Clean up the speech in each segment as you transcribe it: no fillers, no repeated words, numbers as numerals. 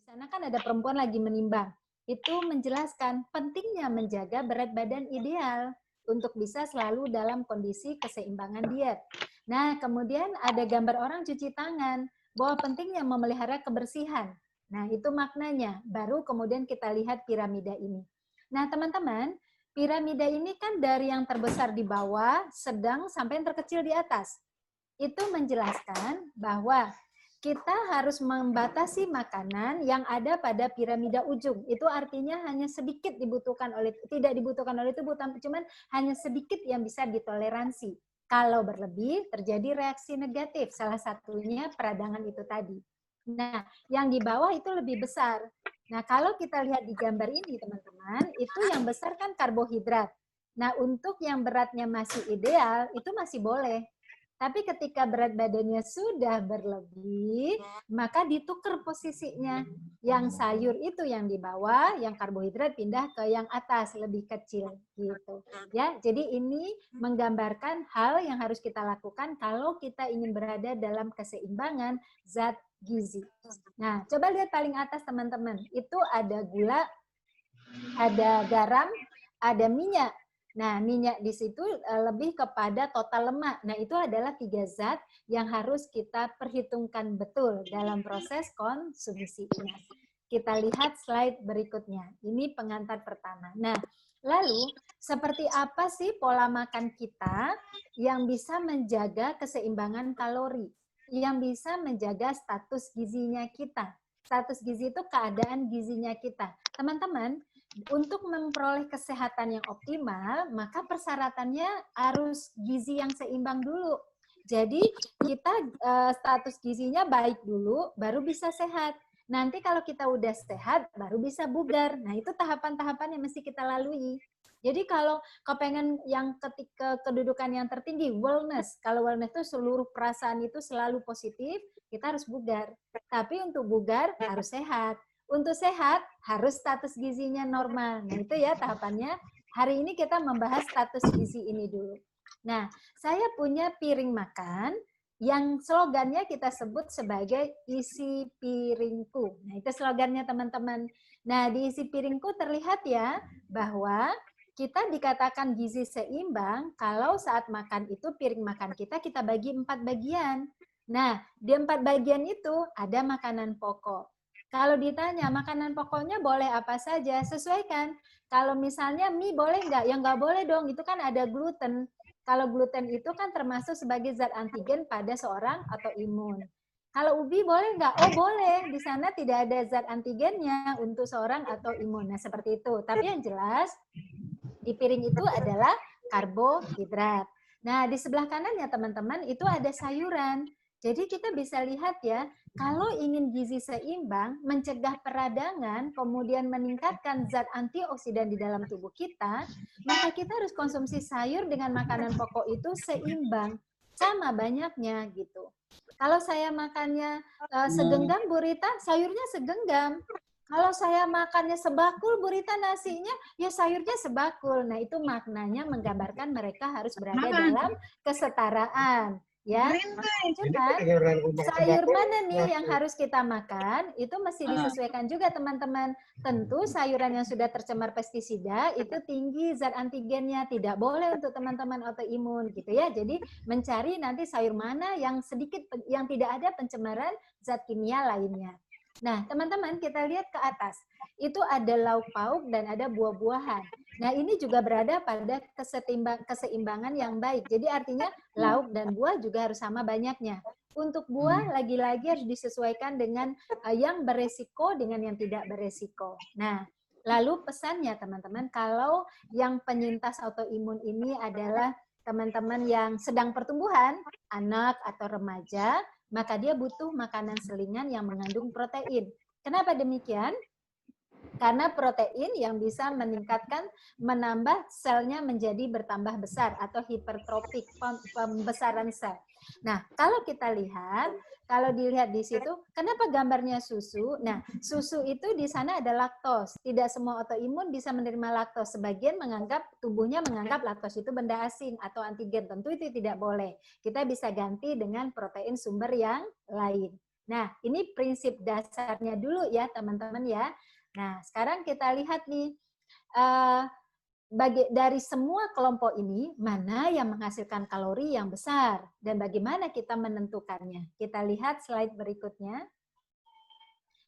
sana kan ada perempuan lagi menimbang. Itu menjelaskan pentingnya menjaga berat badan ideal untuk bisa selalu dalam kondisi keseimbangan diet. Nah, kemudian ada gambar orang cuci tangan, bahwa pentingnya memelihara kebersihan. Nah, itu maknanya. Baru kemudian kita lihat piramida ini. Nah, teman-teman, piramida ini kan dari yang terbesar di bawah, sedang, sampai yang terkecil di atas. Itu menjelaskan bahwa kita harus membatasi makanan yang ada pada piramida ujung. Itu artinya hanya sedikit tidak dibutuhkan oleh tubuh, cuman hanya sedikit yang bisa ditoleransi. Kalau berlebih, terjadi reaksi negatif. Salah satunya peradangan itu tadi. Nah, yang di bawah itu lebih besar. Nah, kalau kita lihat di gambar ini, teman-teman, itu yang besar kan karbohidrat. Nah, untuk yang beratnya masih ideal, itu masih boleh. Tapi ketika berat badannya sudah berlebih, maka ditukar posisinya. Yang sayur itu yang di bawah, yang karbohidrat pindah ke yang atas, lebih kecil gitu. Ya, jadi ini menggambarkan hal yang harus kita lakukan kalau kita ingin berada dalam keseimbangan zat gizi. Nah, coba lihat paling atas teman-teman. Itu ada gula, ada garam, ada minyak. Nah, minyak di situ lebih kepada total lemak. Nah, itu adalah 3 zat yang harus kita perhitungkan betul dalam proses konsumsi. Nah, kita lihat slide berikutnya. Ini pengantar pertama. Nah, lalu seperti apa sih pola makan kita yang bisa menjaga keseimbangan kalori, yang bisa menjaga status gizinya kita? Status gizi itu keadaan gizinya kita. Teman-teman, untuk memperoleh kesehatan yang optimal, maka persyaratannya harus gizi yang seimbang dulu. Jadi kita status gizinya baik dulu, baru bisa sehat. Nanti kalau kita udah sehat, baru bisa bugar. Nah, itu tahapan-tahapan yang mesti kita lalui. Jadi kalau kepengen yang ketika kedudukan yang tertinggi, wellness. Kalau wellness itu seluruh perasaan itu selalu positif, kita harus bugar. Tapi untuk bugar harus sehat. Untuk sehat harus status gizinya normal. Nah, itu ya tahapannya. Hari ini kita membahas status gizi ini dulu. Nah, saya punya piring makan yang slogannya kita sebut sebagai isi piringku. Nah, itu slogannya teman-teman. Nah, di isi piringku terlihat ya bahwa kita dikatakan gizi seimbang kalau saat makan itu piring makan kita bagi 4 bagian. Nah, di 4 bagian itu ada makanan pokok. Kalau ditanya makanan pokoknya boleh apa saja, sesuaikan. Kalau misalnya mie boleh nggak? Ya nggak boleh dong, itu kan ada gluten. Kalau gluten itu kan termasuk sebagai zat antigen pada seorang autoimun. Kalau ubi boleh nggak? Oh boleh, di sana tidak ada zat antigennya untuk seorang autoimun. Nah seperti itu. Tapi yang jelas di piring itu adalah karbohidrat. Nah di sebelah kanan ya teman-teman itu ada sayuran. Jadi kita bisa lihat ya, kalau ingin gizi seimbang, mencegah peradangan, kemudian meningkatkan zat antioksidan di dalam tubuh kita, maka kita harus konsumsi sayur dengan makanan pokok itu seimbang, sama banyaknya gitu. Kalau saya makannya segenggam Bu Rita, sayurnya segenggam. Kalau saya makannya sebakul Bu Rita nasinya, ya sayurnya sebakul. Nah itu maknanya menggambarkan mereka harus berada dalam kesetaraan. Ya, cuman sayur mana nih yang harus kita makan, itu mesti disesuaikan juga teman-teman. Tentu sayuran yang sudah tercemar pestisida itu tinggi zat antigennya, tidak boleh untuk teman-teman autoimun gitu ya. Jadi mencari nanti sayur mana yang sedikit yang tidak ada pencemaran zat kimia lainnya. Nah, teman-teman kita lihat ke atas. Itu ada lauk pauk dan ada buah-buahan. Nah, ini juga berada pada keseimbangan yang baik. Jadi artinya lauk dan buah juga harus sama banyaknya. Untuk buah lagi-lagi harus disesuaikan dengan yang beresiko dengan yang tidak beresiko. Nah, lalu pesannya teman-teman, kalau yang penyintas autoimun ini adalah teman-teman yang sedang pertumbuhan, anak atau remaja, maka dia butuh makanan selingan yang mengandung protein. Kenapa demikian? Karena protein yang bisa meningkatkan, menambah selnya menjadi bertambah besar atau hipertrofik, pembesaran sel. Nah, kalau kita lihat, kalau dilihat di situ, kenapa gambarnya susu? Nah, susu itu di sana ada laktos. Tidak semua autoimun bisa menerima laktos. Sebagian tubuhnya menganggap laktos itu benda asing atau antigen. Tentu itu tidak boleh. Kita bisa ganti dengan protein sumber yang lain. Nah, ini prinsip dasarnya dulu ya teman-teman ya. Nah, sekarang kita lihat nih, dari semua kelompok ini, mana yang menghasilkan kalori yang besar dan bagaimana kita menentukannya. Kita lihat slide berikutnya.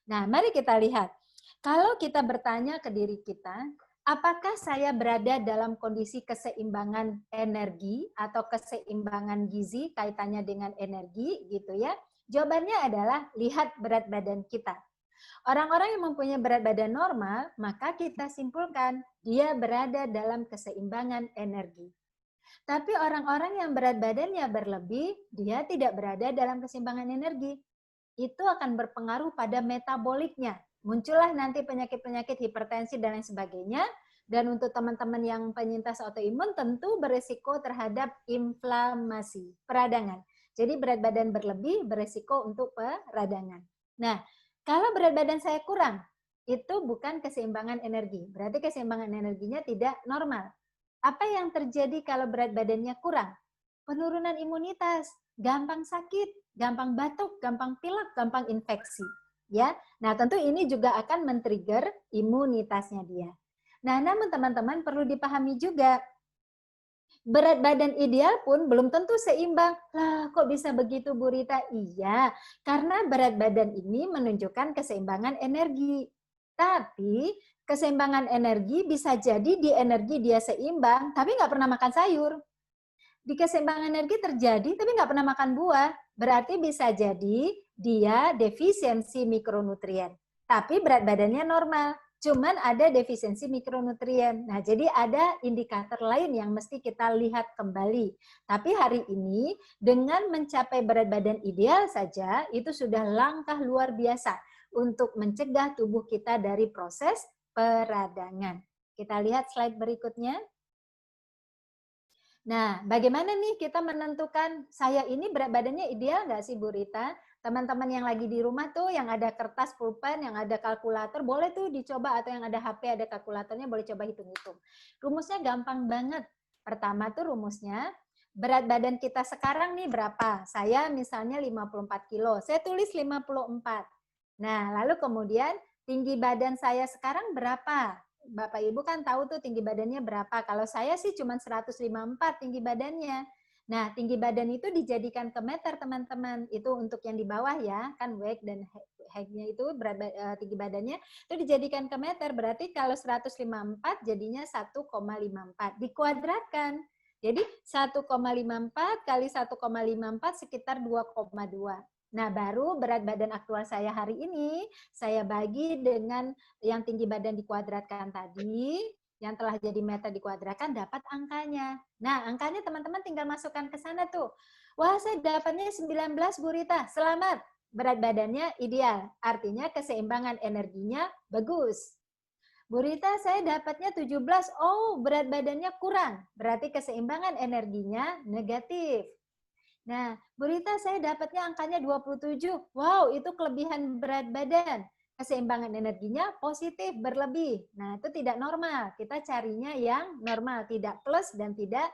Nah, mari kita lihat. Kalau kita bertanya ke diri kita, apakah saya berada dalam kondisi keseimbangan energi atau keseimbangan gizi kaitannya dengan energi gitu ya? Jawabannya adalah lihat berat badan kita. Orang-orang yang mempunyai berat badan normal, maka kita simpulkan dia berada dalam keseimbangan energi. Tapi orang-orang yang berat badannya berlebih, dia tidak berada dalam keseimbangan energi. Itu akan berpengaruh pada metaboliknya. Muncullah nanti penyakit-penyakit hipertensi dan lain sebagainya. Dan untuk teman-teman yang penyintas autoimun tentu beresiko terhadap inflamasi, peradangan. Jadi berat badan berlebih beresiko untuk peradangan. Nah, kalau berat badan saya kurang, itu bukan keseimbangan energi. Berarti keseimbangan energinya tidak normal. Apa yang terjadi kalau berat badannya kurang? Penurunan imunitas, gampang sakit, gampang batuk, gampang pilek, gampang infeksi. Ya, nah tentu ini juga akan men-trigger imunitasnya dia. Nah, namun teman-teman perlu dipahami juga, berat badan ideal pun belum tentu seimbang. Lah, kok bisa begitu Bu Rita? Iya, karena berat badan ini menunjukkan keseimbangan energi. Tapi keseimbangan energi bisa jadi di energi dia seimbang, tapi nggak pernah makan sayur. Di keseimbangan energi terjadi, tapi nggak pernah makan buah. Berarti bisa jadi dia defisiensi mikronutrien. Tapi berat badannya normal. Cuman ada defisiensi mikronutrien. Nah, jadi ada indikator lain yang mesti kita lihat kembali. Tapi hari ini, dengan mencapai berat badan ideal saja, itu sudah langkah luar biasa untuk mencegah tubuh kita dari proses peradangan. Kita lihat slide berikutnya. Nah, bagaimana nih kita menentukan saya ini berat badannya ideal nggak sih Bu Rita? Teman-teman yang lagi di rumah tuh yang ada kertas pulpen, yang ada kalkulator, boleh tuh dicoba, atau yang ada HP, ada kalkulatornya, boleh coba hitung-hitung. Rumusnya gampang banget. Pertama tuh rumusnya, berat badan kita sekarang nih berapa? Saya misalnya 54 kilo, saya tulis 54. Nah, lalu kemudian tinggi badan saya sekarang berapa? Bapak Ibu kan tahu tuh tinggi badannya berapa. Kalau saya sih cuma 154 tinggi badannya. Nah, tinggi badan itu dijadikan ke meter, teman-teman. Itu untuk yang di bawah ya, kan weight dan height-nya itu tinggi badannya itu dijadikan ke meter. Berarti kalau 154 jadinya 1,54 dikuadratkan. Jadi 1,54 kali 1,54 sekitar 2,2. Nah, baru berat badan aktual saya hari ini saya bagi dengan yang tinggi badan dikuadratkan tadi, yang telah jadi meter dikuadratkan, dapat angkanya. Nah, angkanya teman-teman tinggal masukkan ke sana tuh. Wah, saya dapatnya 19 Bu Rita. Selamat. Berat badannya ideal. Artinya keseimbangan energinya bagus. Bu Rita, saya dapatnya 17. Oh, berat badannya kurang. Berarti keseimbangan energinya negatif. Nah, Bu Rita, saya dapatnya angkanya 27. Wow, itu kelebihan berat badan. Keseimbangan energinya positif, berlebih. Nah, itu tidak normal. Kita carinya yang normal, tidak plus dan tidak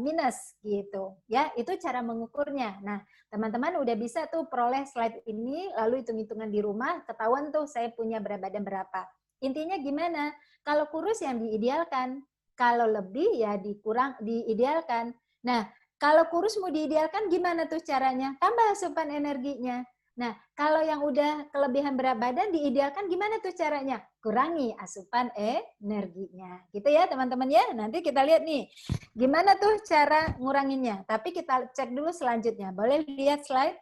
minus gitu. Ya, itu cara mengukurnya. Nah, teman-teman udah bisa tuh peroleh slide ini, lalu hitung-hitungan di rumah, ketahuan tuh saya punya berat badan berapa. Intinya gimana? Kalau kurus yang diidealkan, kalau lebih ya diidealkan. Nah, kalau kurus mau diidealkan gimana tuh caranya? Tambah asupan energinya. Nah, kalau yang udah kelebihan berat badan diidealkan gimana tuh caranya? Kurangi asupan energinya. Gitu ya teman-teman ya. Nanti kita lihat nih, gimana tuh cara nguranginnya. Tapi kita cek dulu selanjutnya. Boleh lihat slide?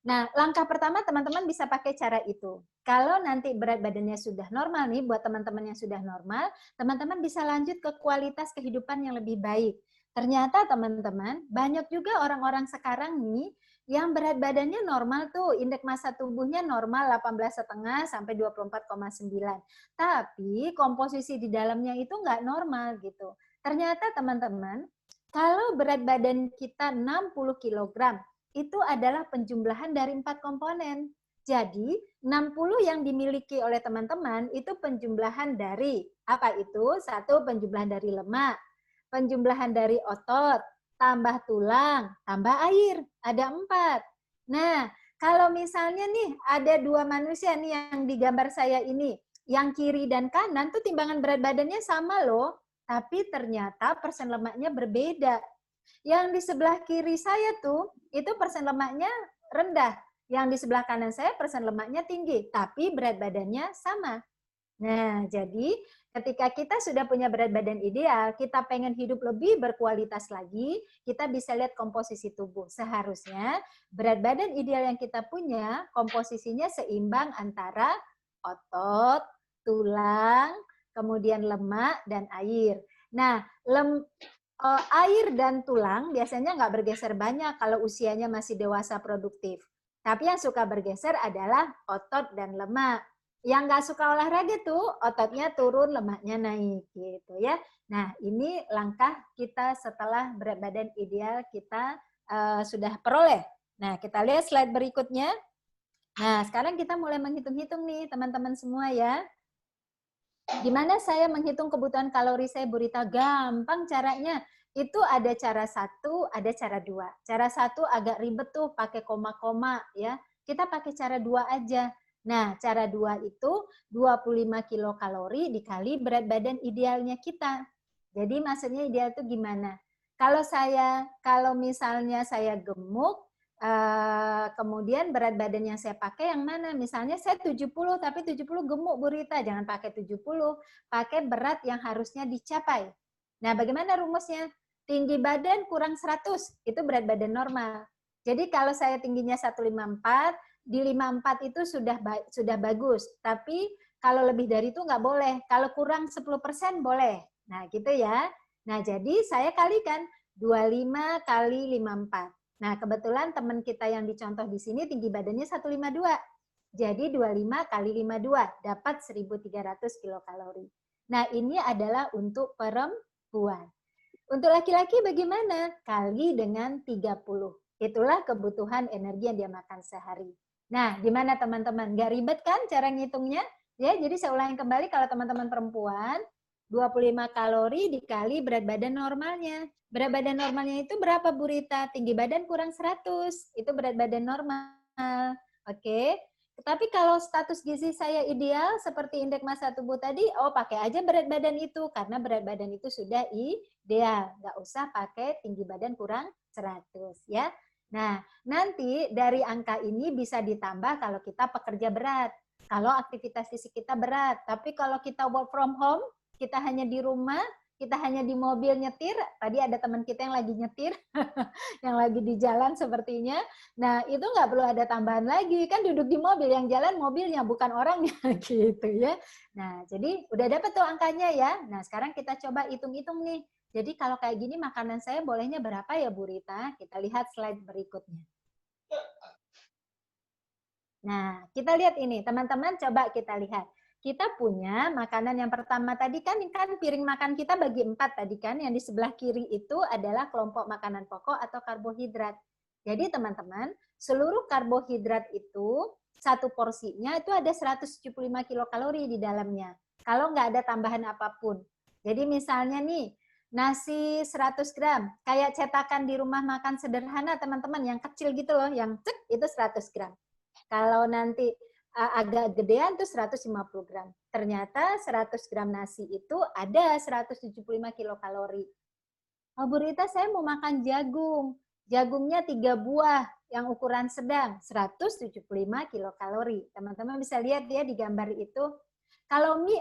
Nah, langkah pertama teman-teman bisa pakai cara itu. Kalau nanti berat badannya sudah normal nih, buat teman-teman yang sudah normal, teman-teman bisa lanjut ke kualitas kehidupan yang lebih baik. Ternyata teman-teman, banyak juga orang-orang sekarang nih yang berat badannya normal tuh, indeks massa tubuhnya normal 18,5 sampai 24,9. Tapi komposisi di dalamnya itu nggak normal gitu. Ternyata teman-teman, kalau berat badan kita 60 kg, itu adalah penjumlahan dari 4 komponen. Jadi 60 yang dimiliki oleh teman-teman itu penjumlahan dari apa itu? Satu, penjumlahan dari lemak, penjumlahan dari otot, tambah tulang, tambah air. Ada 4. Nah, kalau misalnya nih ada dua manusia nih yang di gambar saya ini, yang kiri dan kanan tuh timbangan berat badannya sama loh, tapi ternyata persen lemaknya berbeda. Yang di sebelah kiri saya tuh, itu persen lemaknya rendah. Yang di sebelah kanan saya persen lemaknya tinggi, tapi berat badannya sama. Nah, jadi ketika kita sudah punya berat badan ideal, kita pengen hidup lebih berkualitas lagi, kita bisa lihat komposisi tubuh. Seharusnya berat badan ideal yang kita punya, komposisinya seimbang antara otot, tulang, kemudian lemak, dan air. Nah, air dan tulang biasanya nggak bergeser banyak kalau usianya masih dewasa produktif. Tapi yang suka bergeser adalah otot dan lemak. Yang nggak suka olahraga tuh ototnya turun, lemaknya naik gitu ya. Nah, ini langkah kita setelah berat badan ideal kita sudah peroleh. Nah, kita lihat slide berikutnya. Nah, sekarang kita mulai menghitung-hitung nih teman-teman semua ya. Gimana saya menghitung kebutuhan kalori saya, Bu Rita? Gampang caranya. Itu ada cara satu, ada cara dua. Cara satu agak ribet tuh pakai koma-koma ya. Kita pakai cara dua aja. Nah, cara dua itu 25 kilokalori dikali berat badan idealnya kita. Jadi maksudnya ideal itu gimana? Kalau misalnya saya gemuk, kemudian berat badan yang saya pakai yang mana? Misalnya saya 70 tapi 70 gemuk Bu Rita, jangan pakai 70, pakai berat yang harusnya dicapai. Nah, bagaimana rumusnya? Tinggi badan kurang 100, itu berat badan normal. Jadi kalau saya tingginya 154, di 54 itu sudah bagus, tapi kalau lebih dari itu nggak boleh. Kalau kurang 10% boleh. Nah, gitu ya. Nah, jadi saya kalikan 25 kali 54. Nah, kebetulan teman kita yang dicontoh di sini tinggi badannya 152. Jadi 25 kali 52 dapat 1.300 kilokalori. Nah, ini adalah untuk perempuan. Untuk laki-laki bagaimana? Kali dengan 30. Itulah kebutuhan energi yang dia makan sehari. Nah, gimana teman-teman? Nggak ribet kan cara ngitungnya? Ya, jadi saya ulangi kembali kalau teman-teman perempuan, 25 kalori dikali berat badan normalnya. Berat badan normalnya itu berapa, Bu Rita? Tinggi badan kurang 100. Itu berat badan normal. Oke. Tapi kalau status gizi saya ideal seperti indeks massa tubuh tadi, oh pakai aja berat badan itu karena berat badan itu sudah ideal. Nggak usah pakai tinggi badan kurang 100 ya. Nah, nanti dari angka ini bisa ditambah kalau kita pekerja berat. Kalau aktivitas fisik kita berat. Tapi kalau kita work from home, kita hanya di rumah, kita hanya di mobil nyetir. Tadi ada teman kita yang lagi nyetir, yang lagi di jalan sepertinya. Nah, itu nggak perlu ada tambahan lagi. Kan duduk di mobil, yang jalan mobilnya, bukan orangnya gitu ya. Nah, jadi udah dapet tuh angkanya ya. Nah, sekarang kita coba hitung-hitung nih. Jadi kalau kayak gini makanan saya bolehnya berapa ya Bu Rita? Kita lihat slide berikutnya. Nah, kita lihat ini. Teman-teman coba kita lihat. Kita punya makanan yang pertama tadi kan piring makan kita bagi 4 tadi kan. Yang di sebelah kiri itu adalah kelompok makanan pokok atau karbohidrat. Jadi teman-teman, seluruh karbohidrat itu satu porsinya itu ada 175 kilokalori di dalamnya. Kalau nggak ada tambahan apapun. Jadi misalnya nih, nasi 100 gram, kayak cetakan di rumah makan sederhana teman-teman, yang kecil gitu loh, yang cek itu 100 gram. Kalau nanti agak gedean tuh 150 gram. Ternyata 100 gram nasi itu ada 175 kilokalori. Oh, Bu Rita, saya mau makan jagung. Jagungnya 3 buah yang ukuran sedang, 175 kilokalori. Teman-teman bisa lihat ya di gambar itu. Kalau mie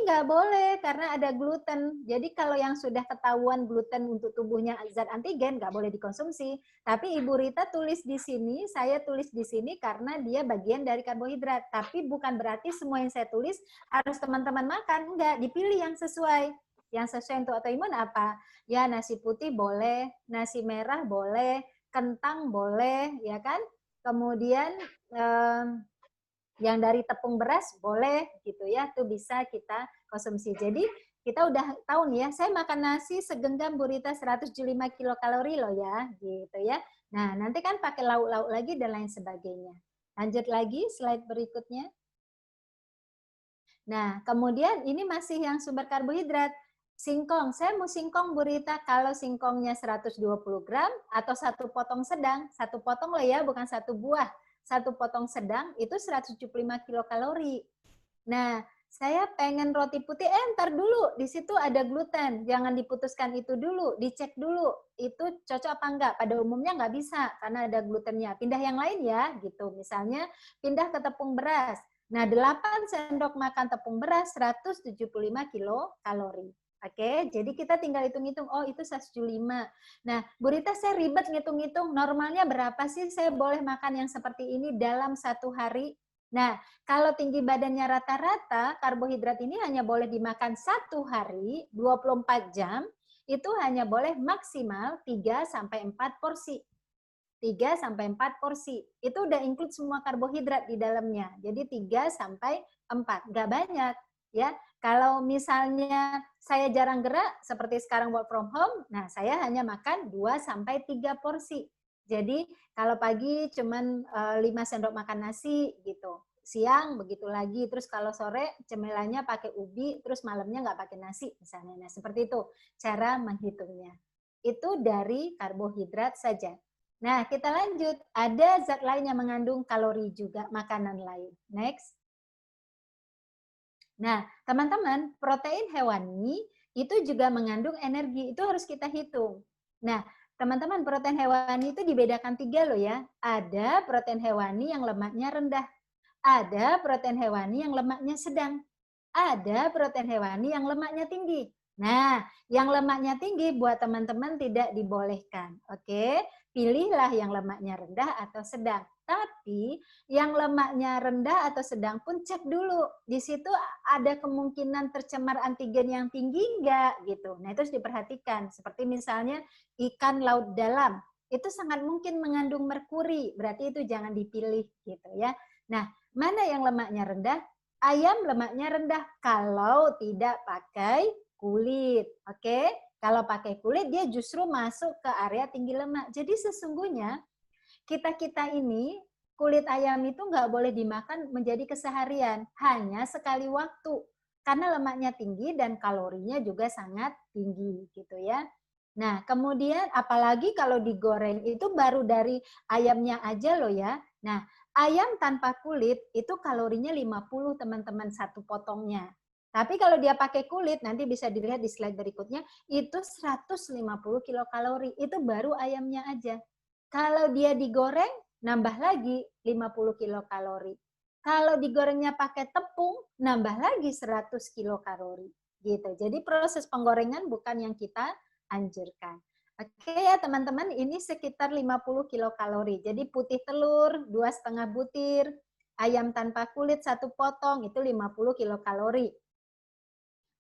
nggak boleh karena ada gluten. Jadi kalau yang sudah ketahuan gluten untuk tubuhnya zat antigen nggak boleh dikonsumsi. Tapi Ibu Rita tulis di sini, saya tulis di sini karena dia bagian dari karbohidrat. Tapi bukan berarti semua yang saya tulis harus teman-teman makan. Enggak, dipilih yang sesuai. Yang sesuai untuk autoimun apa? Ya nasi putih boleh, nasi merah boleh, kentang boleh, ya kan? Kemudian yang dari tepung beras boleh gitu ya, itu bisa kita konsumsi. Jadi kita udah tahu nih ya, saya makan nasi segenggam Bu Rita 175 kilokalori loh ya, gitu ya. Nah, nanti kan pakai lauk-lauk lagi dan lain sebagainya. Lanjut lagi slide berikutnya. Nah, kemudian ini masih yang sumber karbohidrat. Singkong, saya mau singkong Bu Rita, kalau singkongnya 120 gram atau satu potong sedang, satu potong lah ya, bukan satu buah. Satu potong sedang itu 175 kilokalori. Nah, saya pengen roti putih, ntar dulu, di situ ada gluten, jangan diputuskan itu dulu, dicek dulu, itu cocok apa enggak. Pada umumnya nggak bisa, karena ada glutennya. Pindah yang lain ya, gitu. Misalnya, pindah ke tepung beras. Nah, 8 sendok makan tepung beras, 175 kilokalori. Oke, jadi kita tinggal hitung-hitung, oh itu 175. Nah, Bu Rita, saya ribet ngitung-ngitung, normalnya berapa sih saya boleh makan yang seperti ini dalam satu hari? Nah, kalau tinggi badannya rata-rata, karbohidrat ini hanya boleh dimakan satu hari, 24 jam, itu hanya boleh maksimal 3-4 porsi. 3-4 porsi. Itu udah include semua karbohidrat di dalamnya. Jadi 3-4, nggak banyak. Ya, kalau misalnya saya jarang gerak, seperti sekarang work from home, nah saya hanya makan 2-3 porsi. Jadi kalau pagi cuman 5 sendok makan nasi gitu. Siang begitu lagi, terus kalau sore cemilannya pakai ubi, terus malamnya nggak pakai nasi misalnya. Nah, seperti itu cara menghitungnya. Itu dari karbohidrat saja. Nah, kita lanjut. Ada zat lain yang mengandung kalori juga, makanan lain. Next. Nah, teman-teman, protein hewani itu juga mengandung energi. Itu harus kita hitung. Nah, teman-teman, protein hewani itu dibedakan 3 loh ya. Ada protein hewani yang lemaknya rendah. Ada protein hewani yang lemaknya sedang. Ada protein hewani yang lemaknya tinggi. Nah, yang lemaknya tinggi buat teman-teman tidak dibolehkan. Oke, pilihlah yang lemaknya rendah atau sedang. Tapi yang lemaknya rendah atau sedang pun cek dulu. Di situ ada kemungkinan tercemar antigen yang tinggi enggak gitu. Nah, itu harus diperhatikan. Seperti misalnya ikan laut dalam. Itu sangat mungkin mengandung merkuri. Berarti itu jangan dipilih gitu ya. Nah, mana yang lemaknya rendah? Ayam lemaknya rendah kalau tidak pakai kulit. Oke? Kalau pakai kulit dia justru masuk ke area tinggi lemak. Jadi sesungguhnya kita-kita ini kulit ayam itu nggak boleh dimakan menjadi keseharian, hanya sekali waktu. Karena lemaknya tinggi dan kalorinya juga sangat tinggi gitu ya. Nah, kemudian apalagi kalau digoreng itu baru dari ayamnya aja loh ya. Nah, ayam tanpa kulit itu kalorinya 50 teman-teman satu potongnya. Tapi kalau dia pakai kulit, nanti bisa dilihat di slide berikutnya, itu 150 kilokalori. Itu baru ayamnya aja. Kalau dia digoreng, nambah lagi 50 kilokalori. Kalau digorengnya pakai tepung, nambah lagi 100 kilokalori. Gitu. Jadi proses penggorengan bukan yang kita anjurkan. Oke ya teman-teman, ini sekitar 50 kilokalori. Jadi putih telur 2,5 butir, ayam tanpa kulit 1 potong, itu 50 kilokalori.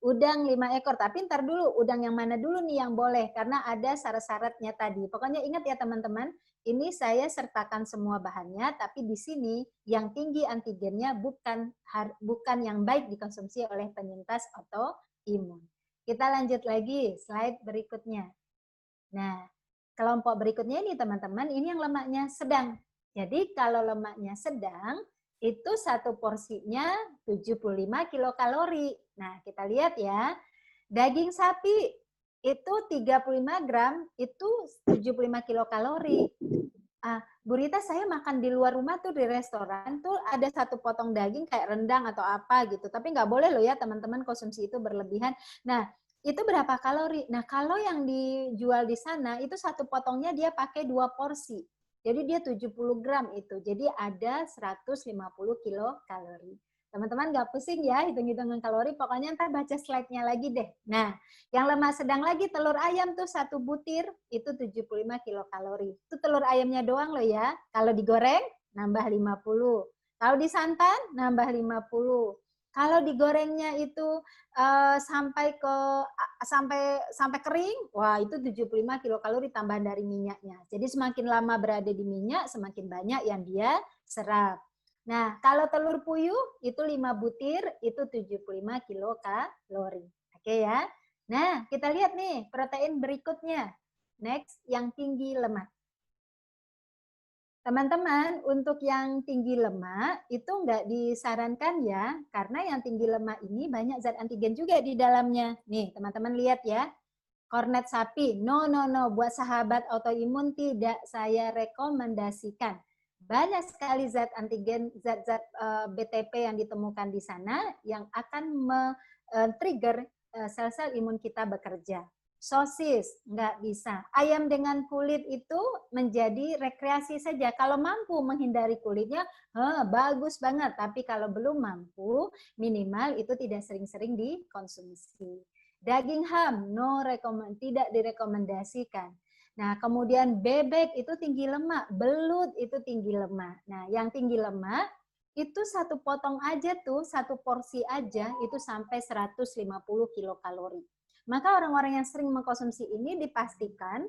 Udang 5 ekor, tapi ntar dulu, udang yang mana dulu nih yang boleh, karena ada syarat-syaratnya tadi. Pokoknya ingat ya teman-teman, ini saya sertakan semua bahannya, tapi di sini yang tinggi antigennya bukan yang baik dikonsumsi oleh penyintas autoimun. Kita lanjut lagi, slide berikutnya. Nah, kelompok berikutnya ini teman-teman, ini yang lemaknya sedang. Jadi kalau lemaknya sedang, itu satu porsinya 75 kilokalori. Nah, kita lihat ya. Daging sapi itu 35 gram, itu 75 kilokalori. Bu Rita, saya makan di luar rumah tuh di restoran tuh ada satu potong daging kayak rendang atau apa gitu. Tapi nggak boleh loh ya teman-teman konsumsi itu berlebihan. Nah, itu berapa kalori? Nah, kalau yang dijual di sana itu satu potongnya dia pakai 2 porsi. Jadi dia 70 gram itu. Jadi ada 150 kilokalori. Teman-teman nggak pusing ya hitung-hitungan kalori, pokoknya ntar baca slide-nya lagi deh. Nah, yang lemak sedang lagi telur ayam tuh 1 butir itu 75 kilokalori. Itu telur ayamnya doang loh ya. Kalau digoreng nambah 50. Kalau disantan nambah 50. Kalau digorengnya itu sampai kering, wah itu 75 kilokalori tambahan dari minyaknya. Jadi semakin lama berada di minyak, semakin banyak yang dia serap. Nah, kalau telur puyuh itu 5 butir, itu 75 kilokalori. Oke ya. Nah, kita lihat nih protein berikutnya. Next, yang tinggi lemak. Teman-teman, untuk yang tinggi lemak itu nggak disarankan ya, karena yang tinggi lemak ini banyak zat antigen juga di dalamnya. Nih, teman-teman lihat ya, kornet sapi, no, no, no, buat sahabat autoimun tidak saya rekomendasikan. Banyak sekali zat antigen, zat-zat BTP yang ditemukan di sana yang akan men-trigger sel-sel imun kita bekerja. Sosis, nggak bisa. Ayam dengan kulit itu menjadi rekreasi saja. Kalau mampu menghindari kulitnya, bagus banget. Tapi kalau belum mampu, minimal itu tidak sering-sering dikonsumsi. Daging ham, tidak direkomendasikan. Nah, kemudian bebek itu tinggi lemak, belut itu tinggi lemak. Nah, yang tinggi lemak itu satu potong aja tuh, satu porsi aja itu sampai 150 kilokalori. Maka orang-orang yang sering mengkonsumsi ini dipastikan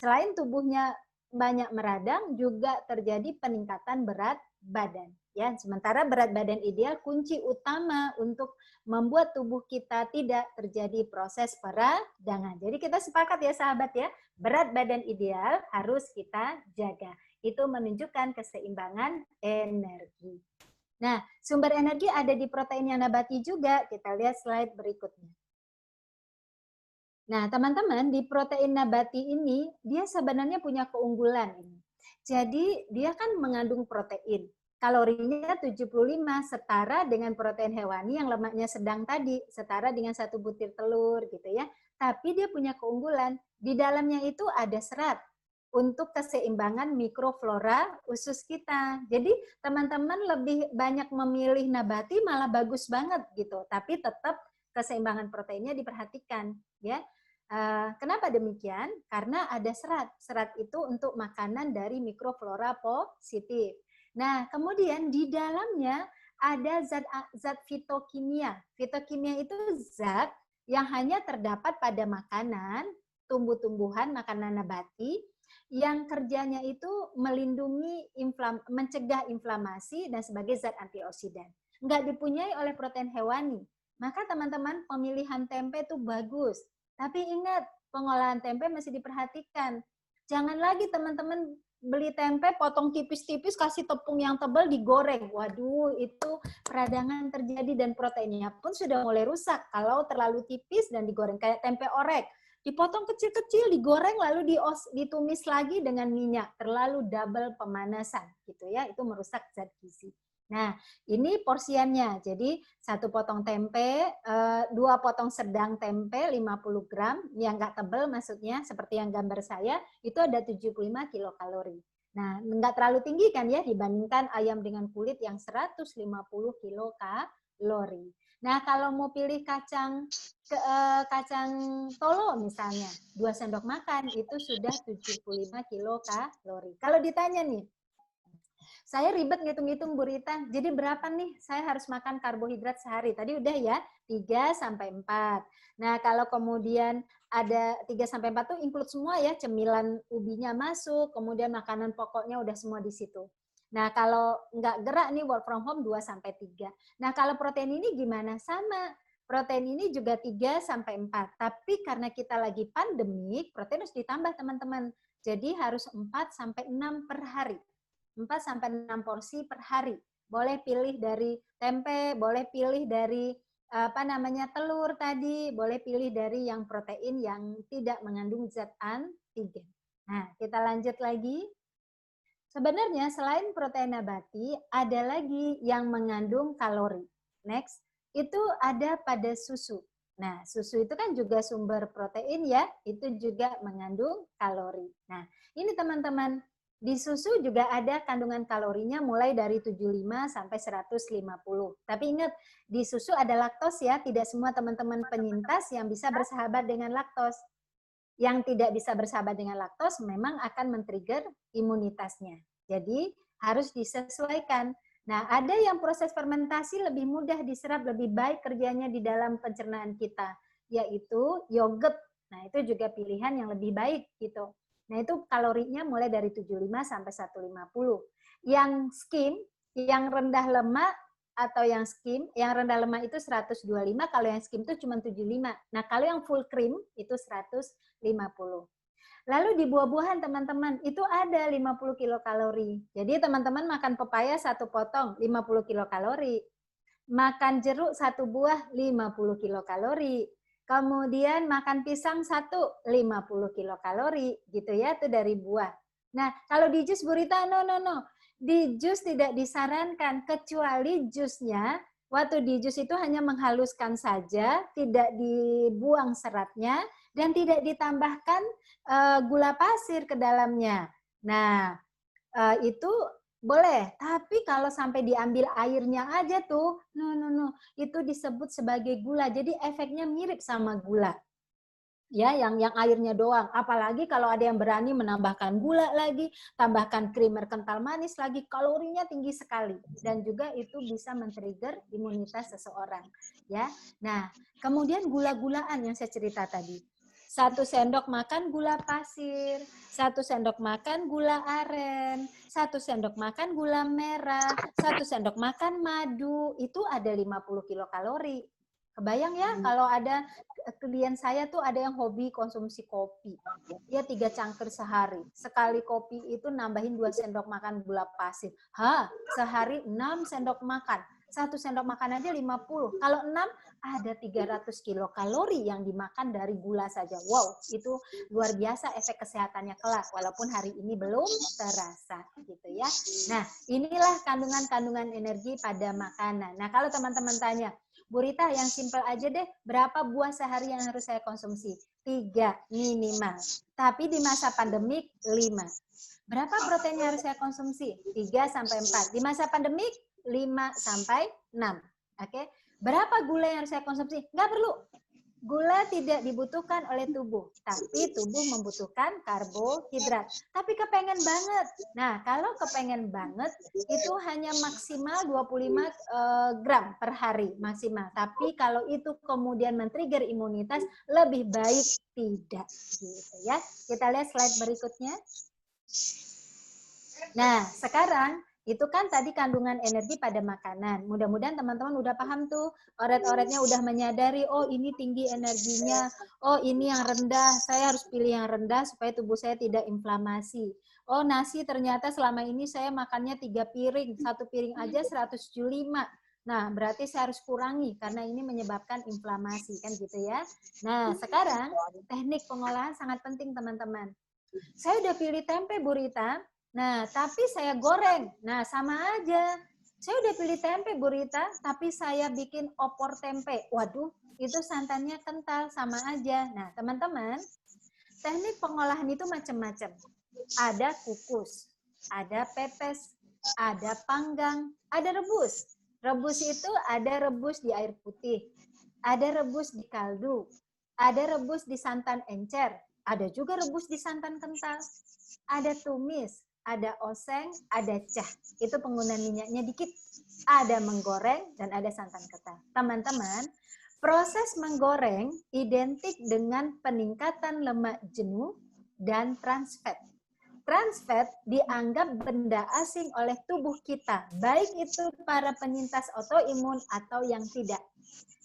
selain tubuhnya banyak meradang, juga terjadi peningkatan berat badan. Ya, sementara berat badan ideal kunci utama untuk membuat tubuh kita tidak terjadi proses peradangan. Jadi kita sepakat ya sahabat ya, berat badan ideal harus kita jaga. Itu menunjukkan keseimbangan energi. Nah, sumber energi ada di protein yang nabati juga. Kita lihat slide berikutnya. Nah, teman-teman, di protein nabati ini, dia sebenarnya punya keunggulan ini. Jadi, dia kan mengandung protein. Kalorinya 75, setara dengan protein hewani yang lemaknya sedang tadi, setara dengan 1 butir telur gitu ya. Tapi dia punya keunggulan, di dalamnya itu ada serat untuk keseimbangan mikroflora usus kita. Jadi, teman-teman lebih banyak memilih nabati malah bagus banget gitu, tapi tetap keseimbangan proteinnya diperhatikan ya. Kenapa demikian? Karena ada serat. Serat itu untuk makanan dari mikroflora positif. Nah, kemudian di dalamnya ada zat fitokimia. Fitokimia itu zat yang hanya terdapat pada makanan, tumbuh-tumbuhan, makanan nabati, yang kerjanya itu melindungi, mencegah inflamasi dan sebagai zat antioksidan. Nggak dipunyai oleh protein hewani. Maka teman-teman, pemilihan tempe itu bagus. Tapi ingat, pengolahan tempe masih diperhatikan. Jangan lagi teman-teman beli tempe, potong tipis-tipis, kasih tepung yang tebal, digoreng. Waduh, itu peradangan terjadi dan proteinnya pun sudah mulai rusak kalau terlalu tipis dan digoreng. Kayak tempe orek, dipotong kecil-kecil, digoreng, lalu ditumis lagi dengan minyak. Terlalu double pemanasan, gitu ya. Itu merusak zat gizi. Nah, ini porsiannya. Jadi, 1 potong tempe, 2 potong sedang tempe 50 gram, yang nggak tebal maksudnya, seperti yang gambar saya, itu ada 75 kilokalori. Nah, nggak terlalu tinggi kan ya, dibandingkan ayam dengan kulit yang 150 kilokalori. Nah, kalau mau pilih kacang tolo misalnya, 2 sendok makan, itu sudah 75 kilokalori. Kalau ditanya nih, saya ribet ngitung-ngitung Bu Rita, jadi berapa nih saya harus makan karbohidrat sehari? Tadi udah ya, 3-4. Nah, kalau kemudian ada 3-4 tuh include semua ya, cemilan ubinya masuk, kemudian makanan pokoknya udah semua di situ. Nah, kalau nggak gerak nih work from home 2-3. Nah, kalau protein ini gimana? Sama. Protein ini juga 3-4. Tapi karena kita lagi pandemik, protein harus ditambah teman-teman. Jadi harus 4-6 per hari. 4-6 porsi per hari. Boleh pilih dari tempe, boleh pilih dari telur tadi, boleh pilih dari yang protein yang tidak mengandung zat antigen. Nah, kita lanjut lagi. Sebenarnya selain protein nabati, ada lagi yang mengandung kalori. Next, itu ada pada susu. Nah, susu itu kan juga sumber protein ya, itu juga mengandung kalori. Nah, ini teman-teman, di susu juga ada kandungan kalorinya mulai dari 75 sampai 150. Tapi ingat, di susu ada laktos ya, tidak semua teman-teman penyintas yang bisa bersahabat dengan laktos. Yang tidak bisa bersahabat dengan laktos memang akan men-trigger imunitasnya. Jadi harus disesuaikan. Nah, ada yang proses fermentasi lebih mudah diserap, lebih baik kerjanya di dalam pencernaan kita, yaitu yogurt. Nah, itu juga pilihan yang lebih baik gitu. Nah, itu kalorinya mulai dari 75 sampai 150. Yang skim, yang rendah lemak atau yang skim, yang rendah lemak itu 125, kalau yang skim itu cuma 75. Nah, kalau yang full cream itu 150. Lalu di buah-buahan teman-teman, itu ada 50 kilokalori. Jadi teman-teman makan pepaya 1 potong 50 kilokalori. Makan jeruk 1 buah 50 kilokalori. Kemudian makan pisang 1 50 kilokalori gitu ya, itu dari buah. Nah, kalau di jus Bu Rita, no. Di jus tidak disarankan kecuali jusnya waktu di jus itu hanya menghaluskan saja, tidak dibuang seratnya dan tidak ditambahkan gula pasir ke dalamnya. Nah, itu boleh, tapi kalau sampai diambil airnya aja tuh, no, itu disebut sebagai gula. Jadi efeknya mirip sama gula. Ya, yang airnya doang. Apalagi kalau ada yang berani menambahkan gula lagi, tambahkan creamer kental manis lagi, kalorinya tinggi sekali dan juga itu bisa men-trigger imunitas seseorang, ya. Nah, kemudian gula-gulaan yang saya cerita tadi. 1 sendok makan gula pasir, 1 sendok makan gula aren, 1 sendok makan gula merah, 1 sendok makan madu, itu ada 50 kilokalori. Kebayang ya kalau ada klien saya tuh ada yang hobi konsumsi kopi. Dia 3 cangkir sehari. Sekali kopi itu nambahin 2 sendok makan gula pasir. Sehari 6 sendok makan. 1 sendok makan aja 50. Kalau 6 ada 300 kilokalori yang dimakan dari gula saja. Wow, itu luar biasa efek kesehatannya kelak walaupun hari ini belum terasa gitu ya. Nah, inilah kandungan-kandungan energi pada makanan. Nah, kalau teman-teman tanya, Bu Rita, yang simpel aja deh, berapa buah sehari yang harus saya konsumsi? 3 minimal. Tapi di masa pandemik 5. Berapa protein yang harus saya konsumsi? 3 sampai 4. Di masa pandemik 5 sampai 6. Oke. Berapa gula yang harus saya konsumsi? Nggak perlu. Gula tidak dibutuhkan oleh tubuh, tapi tubuh membutuhkan karbohidrat. Tapi kepengen banget. Nah, kalau kepengen banget, itu hanya maksimal 25 gram per hari maksimal. Tapi kalau itu kemudian men-trigger imunitas, lebih baik tidak. Gitu ya. Kita lihat slide berikutnya. Nah, sekarang itu kan tadi kandungan energi pada makanan. Mudah-mudahan teman-teman udah paham tuh, oret-oretnya udah menyadari, oh ini tinggi energinya, oh ini yang rendah, saya harus pilih yang rendah supaya tubuh saya tidak inflamasi. Oh nasi ternyata selama ini saya makannya 3 piring, 1 piring aja 175. Nah, berarti saya harus kurangi karena ini menyebabkan inflamasi, kan gitu ya. Nah, sekarang teknik pengolahan sangat penting teman-teman. Saya udah pilih tempe Bu Rita, nah, tapi saya goreng. Nah, sama aja. Saya udah pilih tempe, Bu Rita, tapi saya bikin opor tempe. Waduh, itu santannya kental, sama aja. Nah, teman-teman, teknik pengolahan itu macam-macam. Ada kukus, ada pepes, ada panggang, ada rebus. Rebus itu ada rebus di air putih, ada rebus di kaldu, ada rebus di santan encer, ada juga rebus di santan kental, ada tumis, ada oseng, ada cah. Itu penggunaan minyaknya dikit. Ada menggoreng dan ada santan kental. Teman-teman, proses menggoreng identik dengan peningkatan lemak jenuh dan trans fat. Trans fat dianggap benda asing oleh tubuh kita, baik itu para penyintas autoimun atau yang tidak.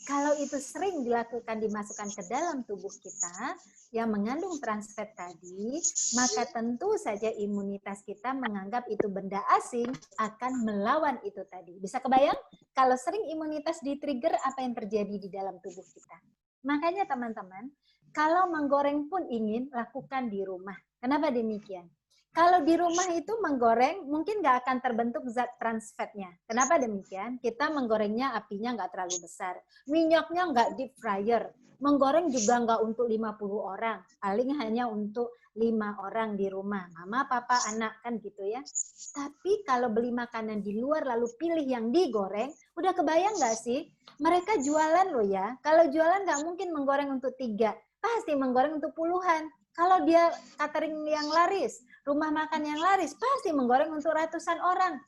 Kalau itu sering dilakukan dimasukkan ke dalam tubuh kita yang mengandung trans fat tadi, maka tentu saja imunitas kita menganggap itu benda asing akan melawan itu tadi. Bisa kebayang? Kalau sering imunitas di-trigger, apa yang terjadi di dalam tubuh kita? Makanya teman-teman, kalau menggoreng pun ingin, lakukan di rumah. Kenapa demikian? Kalau di rumah itu menggoreng, mungkin nggak akan terbentuk zat trans fatnya. Kenapa demikian? Kita menggorengnya apinya nggak terlalu besar. Minyaknya nggak deep fryer. Menggoreng juga nggak untuk 50 orang. Paling hanya untuk 5 orang di rumah. Mama, papa, anak, kan gitu ya. Tapi kalau beli makanan di luar lalu pilih yang digoreng, udah kebayang nggak sih? Mereka jualan loh ya. Kalau jualan nggak mungkin menggoreng untuk 3. Pasti menggoreng untuk puluhan. Kalau dia catering yang laris, rumah makan yang laris, pasti menggoreng untuk ratusan orang.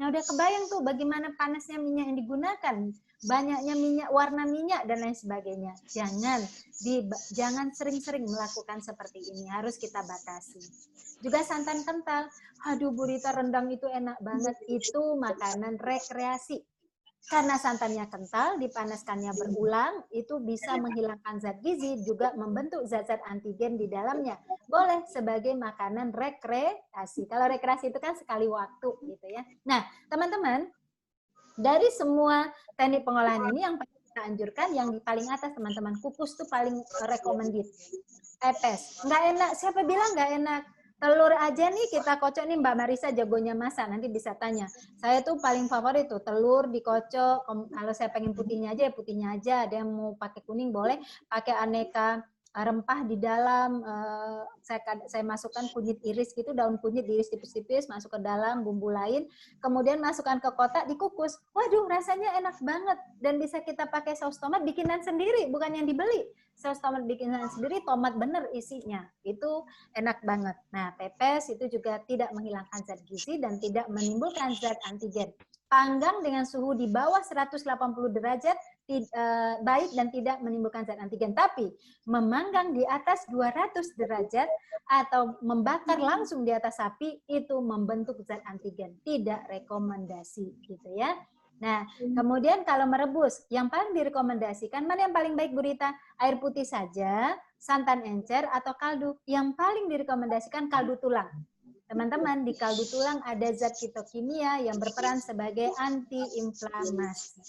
Nah, udah kebayang tuh bagaimana panasnya minyak yang digunakan, banyaknya minyak, warna minyak, dan lain sebagainya. Jangan sering-sering melakukan seperti ini, harus kita batasi. Juga santan kental, aduh Bu Rita, rendang itu enak banget, itu makanan rekreasi. Karena santannya kental, dipanaskannya berulang, itu bisa menghilangkan zat gizi, juga membentuk zat-zat antigen di dalamnya. Boleh sebagai makanan rekreasi. Kalau rekreasi itu kan sekali waktu gitu ya. Nah, teman-teman, dari semua teknik pengolahan ini yang paling kita anjurkan, yang di paling atas teman-teman, kukus tuh paling recommended. Pepes. Nggak enak, siapa bilang nggak enak? Telur aja nih kita kocok nih, Mbak Marisa jagonya masak, nanti bisa tanya. Saya tuh paling favorit tuh telur dikocok, kalau saya pengen putihnya aja ya putihnya aja, ada yang mau pakai kuning boleh, pakai aneka rempah di dalam, saya masukkan kunyit iris gitu, daun kunyit diiris tipis-tipis, masuk ke dalam bumbu lain, kemudian masukkan ke kotak, dikukus. Waduh, rasanya enak banget, dan bisa kita pakai saus tomat bikinan sendiri, bukan yang dibeli. Saus tomat bikinan sendiri, tomat bener isinya, itu enak banget. Nah, pepes itu juga tidak menghilangkan zat gizi dan tidak menimbulkan zat antigen. Panggang dengan suhu di bawah 180 derajat baik dan tidak menimbulkan zat antigen. Tapi memanggang di atas 200 derajat atau membakar langsung di atas sapi itu membentuk zat antigen. Tidak rekomendasi gitu ya. Nah, kemudian kalau merebus, yang paling direkomendasikan, mana yang paling baik Bu Rita? Air putih saja, santan encer, atau kaldu? Yang paling direkomendasikan kaldu tulang. Teman-teman, di kaldu tulang ada zat fitokimia yang berperan sebagai antiinflamasi.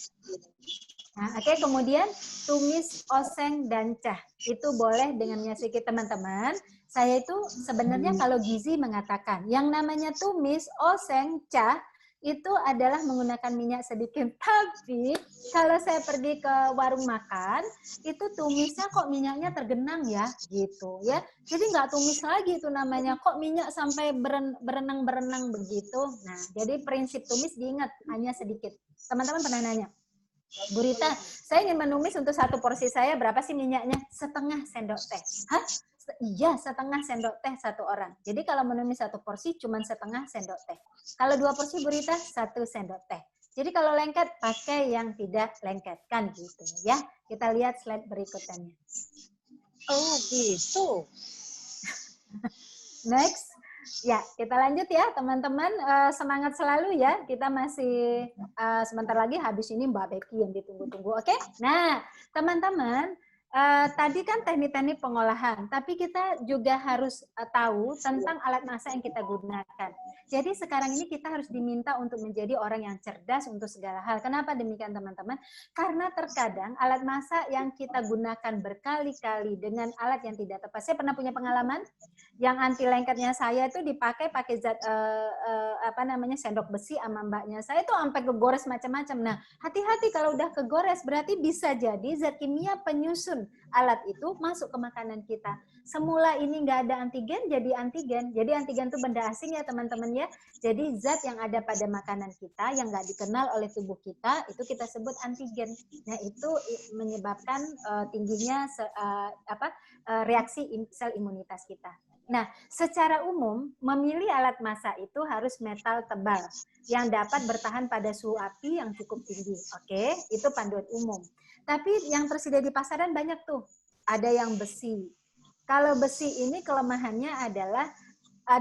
Nah, oke, kemudian tumis, oseng, dan cah. Itu boleh dengan minyak sedikit, teman-teman. Saya itu sebenarnya kalau gizi mengatakan, yang namanya tumis, oseng, cah, itu adalah menggunakan minyak sedikit. Tapi kalau saya pergi ke warung makan, itu tumisnya kok minyaknya tergenang ya, gitu ya. Jadi nggak tumis lagi itu namanya, kok minyak sampai berenang-berenang begitu. Nah, jadi prinsip tumis diingat, hanya sedikit. Teman-teman pernah nanya, Bu Rita, saya ingin menumis untuk satu porsi saya, berapa sih minyaknya? Setengah sendok teh. Hah? Iya, setengah sendok teh satu orang. Jadi kalau menumis satu porsi cuma setengah sendok teh. Kalau 2 porsi Bu Rita, 1 sendok teh. Jadi kalau lengket, pakai yang tidak lengket. Kan gitu ya. Kita lihat slide berikutnya. Oh gitu. Next. Ya, kita lanjut ya teman-teman. Semangat selalu ya. Kita masih sebentar lagi habis ini Mbak Becky yang ditunggu-tunggu. Oke? Nah, teman-teman, tadi kan teknik-teknik pengolahan, tapi kita juga harus tahu tentang alat masak yang kita gunakan. Jadi sekarang ini kita harus diminta untuk menjadi orang yang cerdas untuk segala hal. Kenapa demikian teman-teman? Karena terkadang alat masak yang kita gunakan berkali-kali dengan alat yang tidak tepat. Saya pernah punya pengalaman yang anti lengketnya saya itu dipakai pakai zat sendok besi sama mbaknya. Saya itu sampai kegores macam-macam. Nah, hati-hati kalau udah kegores berarti bisa jadi zat kimia penyusun alat itu masuk ke makanan kita. Semula ini nggak ada antigen, jadi antigen. Jadi antigen itu benda asing ya teman-teman ya. Jadi zat yang ada pada makanan kita yang nggak dikenal oleh tubuh kita itu kita sebut antigen. Nah itu menyebabkan tingginya reaksi sel imunitas kita. Nah, secara umum memilih alat masak itu harus metal tebal yang dapat bertahan pada suhu api yang cukup tinggi. Oke, itu panduan umum. Tapi yang tersedia di pasaran banyak tuh. Ada yang besi. Kalau besi ini kelemahannya adalah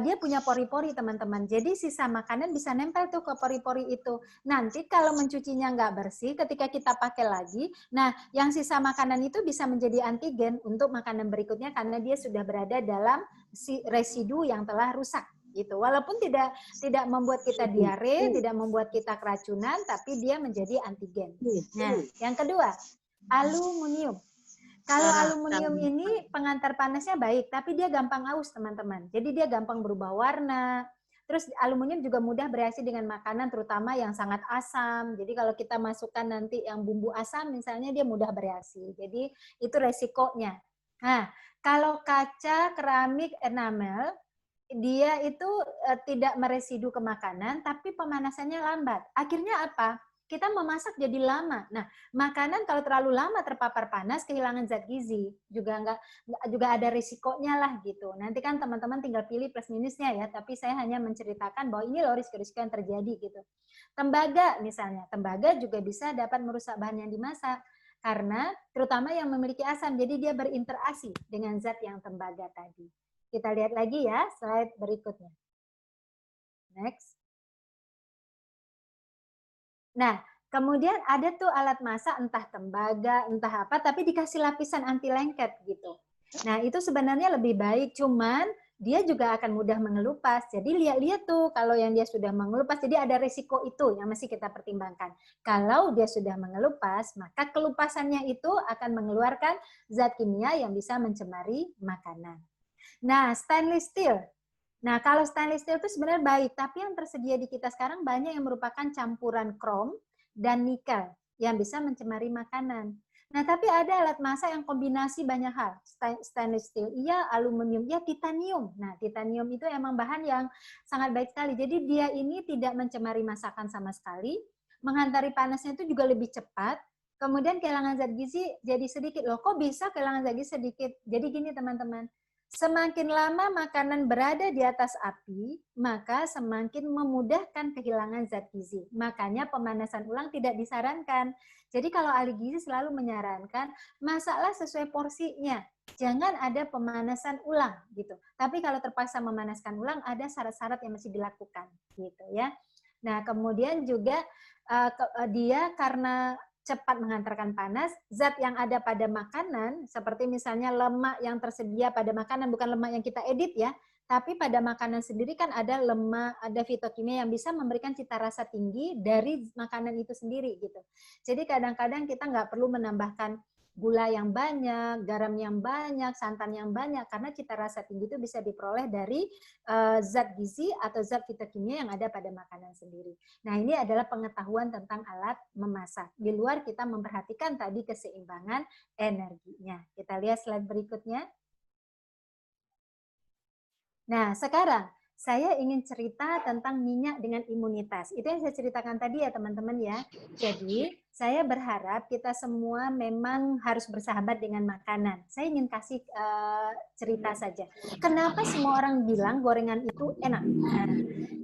dia punya pori-pori teman-teman. Jadi sisa makanan bisa nempel tuh ke pori-pori itu. Nanti kalau mencucinya nggak bersih, ketika kita pakai lagi, nah yang sisa makanan itu bisa menjadi antigen untuk makanan berikutnya karena dia sudah berada dalam residu yang telah rusak. Gitu. Walaupun tidak membuat kita diare, tidak membuat kita keracunan, tapi dia menjadi antigen. Nah, yang kedua, aluminium. Kalau aluminium ini pengantar panasnya baik, tapi dia gampang aus, teman-teman. Jadi dia gampang berubah warna. Terus aluminium juga mudah bereaksi dengan makanan, terutama yang sangat asam. Jadi kalau kita masukkan nanti yang bumbu asam, misalnya dia mudah bereaksi. Jadi itu resikonya. Nah, kalau kaca, keramik, enamel, dia itu tidak meresidu ke makanan, tapi pemanasannya lambat. Akhirnya apa? Kita memasak jadi lama. Nah, makanan kalau terlalu lama terpapar panas kehilangan zat gizi, juga ada risikonya lah gitu. Nanti kan teman-teman tinggal pilih plus minusnya ya, tapi saya hanya menceritakan bahwa ini loh risiko-risiko yang terjadi gitu. Tembaga misalnya, tembaga juga bisa dapat merusak bahan yang dimasak karena terutama yang memiliki asam, jadi dia berinteraksi dengan zat yang tembaga tadi. Kita lihat lagi ya slide berikutnya. Next. Nah, Kemudian ada tuh alat masak entah tembaga, entah apa, tapi dikasih lapisan anti lengket gitu. Nah, itu sebenarnya lebih baik, cuman dia juga akan mudah mengelupas. Jadi lihat-lihat tuh kalau yang dia sudah mengelupas, jadi ada risiko itu yang mesti kita pertimbangkan. Kalau dia sudah mengelupas, maka kelupasannya itu akan mengeluarkan zat kimia yang bisa mencemari makanan. Nah, stainless steel. Nah, kalau stainless steel itu sebenarnya baik, tapi yang tersedia di kita sekarang banyak yang merupakan campuran krom dan nikel yang bisa mencemari makanan. Nah, tapi ada alat masak yang kombinasi banyak hal. Stainless steel, iya, aluminium, iya, titanium. Nah, titanium itu emang bahan yang sangat baik sekali. Jadi dia ini tidak mencemari masakan sama sekali, menghantari panasnya itu juga lebih cepat, kemudian kehilangan zat gizi jadi sedikit. Loh, kok bisa kehilangan zat gizi sedikit? Jadi gini teman-teman, semakin lama makanan berada di atas api, maka semakin memudahkan kehilangan zat gizi. Makanya pemanasan ulang tidak disarankan. Jadi kalau ahli gizi selalu menyarankan, masaklah sesuai porsinya. Jangan ada pemanasan ulang gitu. Tapi kalau terpaksa memanaskan ulang, ada syarat-syarat yang mesti dilakukan gitu ya. Nah, kemudian juga dia karena cepat menghantarkan panas, zat yang ada pada makanan, seperti misalnya lemak yang tersedia pada makanan, bukan lemak yang kita edit ya, tapi pada makanan sendiri kan ada lemak, ada fitokimia yang bisa memberikan cita rasa tinggi dari makanan itu sendiri gitu. Jadi kadang-kadang kita nggak perlu menambahkan gula yang banyak, garam yang banyak, santan yang banyak, karena cita rasa tinggi itu bisa diperoleh dari zat gizi atau zat fitokimia yang ada pada makanan sendiri. Nah, ini adalah pengetahuan tentang alat memasak. Di luar kita memperhatikan tadi keseimbangan energinya. Kita lihat slide berikutnya. Nah, sekarang saya ingin cerita tentang minyak dengan imunitas. Itu yang saya ceritakan tadi ya teman-teman ya. Jadi, saya berharap kita semua memang harus bersahabat dengan makanan. Saya ingin kasih cerita saja. Kenapa semua orang bilang gorengan itu enak? Nah,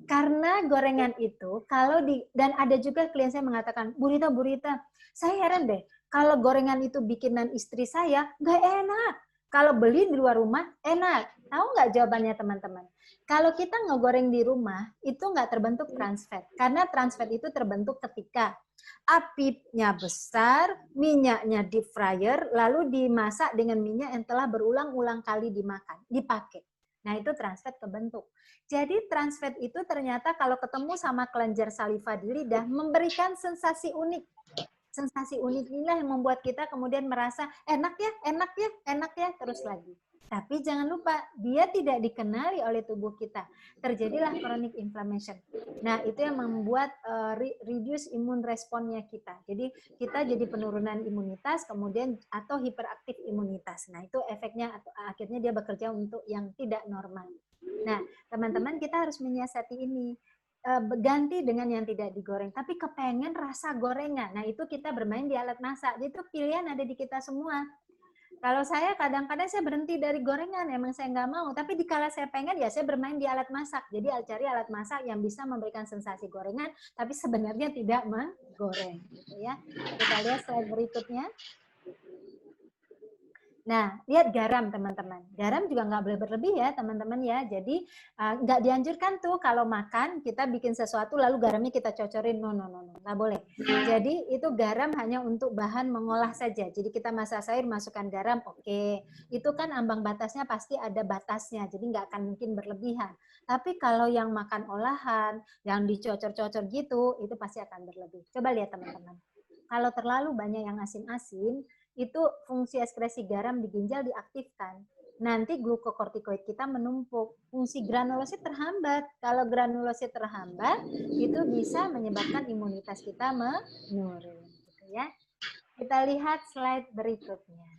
karena gorengan itu kalau dan ada juga klien saya mengatakan, "Burita, Burita, saya heran deh, kalau gorengan itu bikinan istri saya nggak enak. Kalau beli di luar rumah enak." Tahu nggak jawabannya teman-teman? Kalau kita ngegoreng di rumah, itu nggak terbentuk trans fat. Karena trans fat itu terbentuk ketika apinya besar, minyaknya deep fryer, lalu dimasak dengan minyak yang telah berulang-ulang kali dipakai. Nah, itu trans fat kebentuk. Jadi trans fat itu ternyata kalau ketemu sama kelenjar saliva di lidah, memberikan sensasi unik. Sensasi unik inilah yang membuat kita kemudian merasa enak ya, enak ya, enak ya, terus lagi. Tapi jangan lupa, dia tidak dikenali oleh tubuh kita. Terjadilah chronic inflammation. Nah, itu yang membuat reduce immune responnya kita. Jadi kita jadi penurunan imunitas, kemudian atau hiperaktif imunitas. Nah, itu efeknya atau akhirnya dia bekerja untuk yang tidak normal. Nah, teman-teman kita harus menyiasati ini. Ganti dengan yang tidak digoreng, tapi kepengen rasa gorengan. Nah, itu kita bermain di alat masak. Jadi itu pilihan ada di kita semua. Kalau saya kadang-kadang saya berhenti dari gorengan, emang saya nggak mau. Tapi dikala saya pengen, ya saya bermain di alat masak. Jadi cari alat masak yang bisa memberikan sensasi gorengan, tapi sebenarnya tidak menggoreng. Gitu ya. Kita lihat slide berikutnya. Nah, lihat garam teman-teman. Garam juga nggak boleh berlebih ya teman-teman ya. Jadi nggak dianjurkan tuh kalau makan kita bikin sesuatu lalu garamnya kita cocorin. No, no, no, no. Nggak boleh. Jadi itu garam hanya untuk bahan mengolah saja. Jadi kita masak sayur masukkan garam, oke. Itu kan ambang batasnya pasti ada batasnya. Jadi nggak akan mungkin berlebihan. Tapi kalau yang makan olahan, yang dicocor-cocor gitu, itu pasti akan berlebih. Coba lihat teman-teman. Kalau terlalu banyak yang asin-asin, itu fungsi ekskresi garam di ginjal diaktifkan. Nanti glukokortikoid kita menumpuk. Fungsi granulosit terhambat. Kalau granulosit terhambat, itu bisa menyebabkan imunitas kita menurun. Gitu ya. Kita lihat slide berikutnya.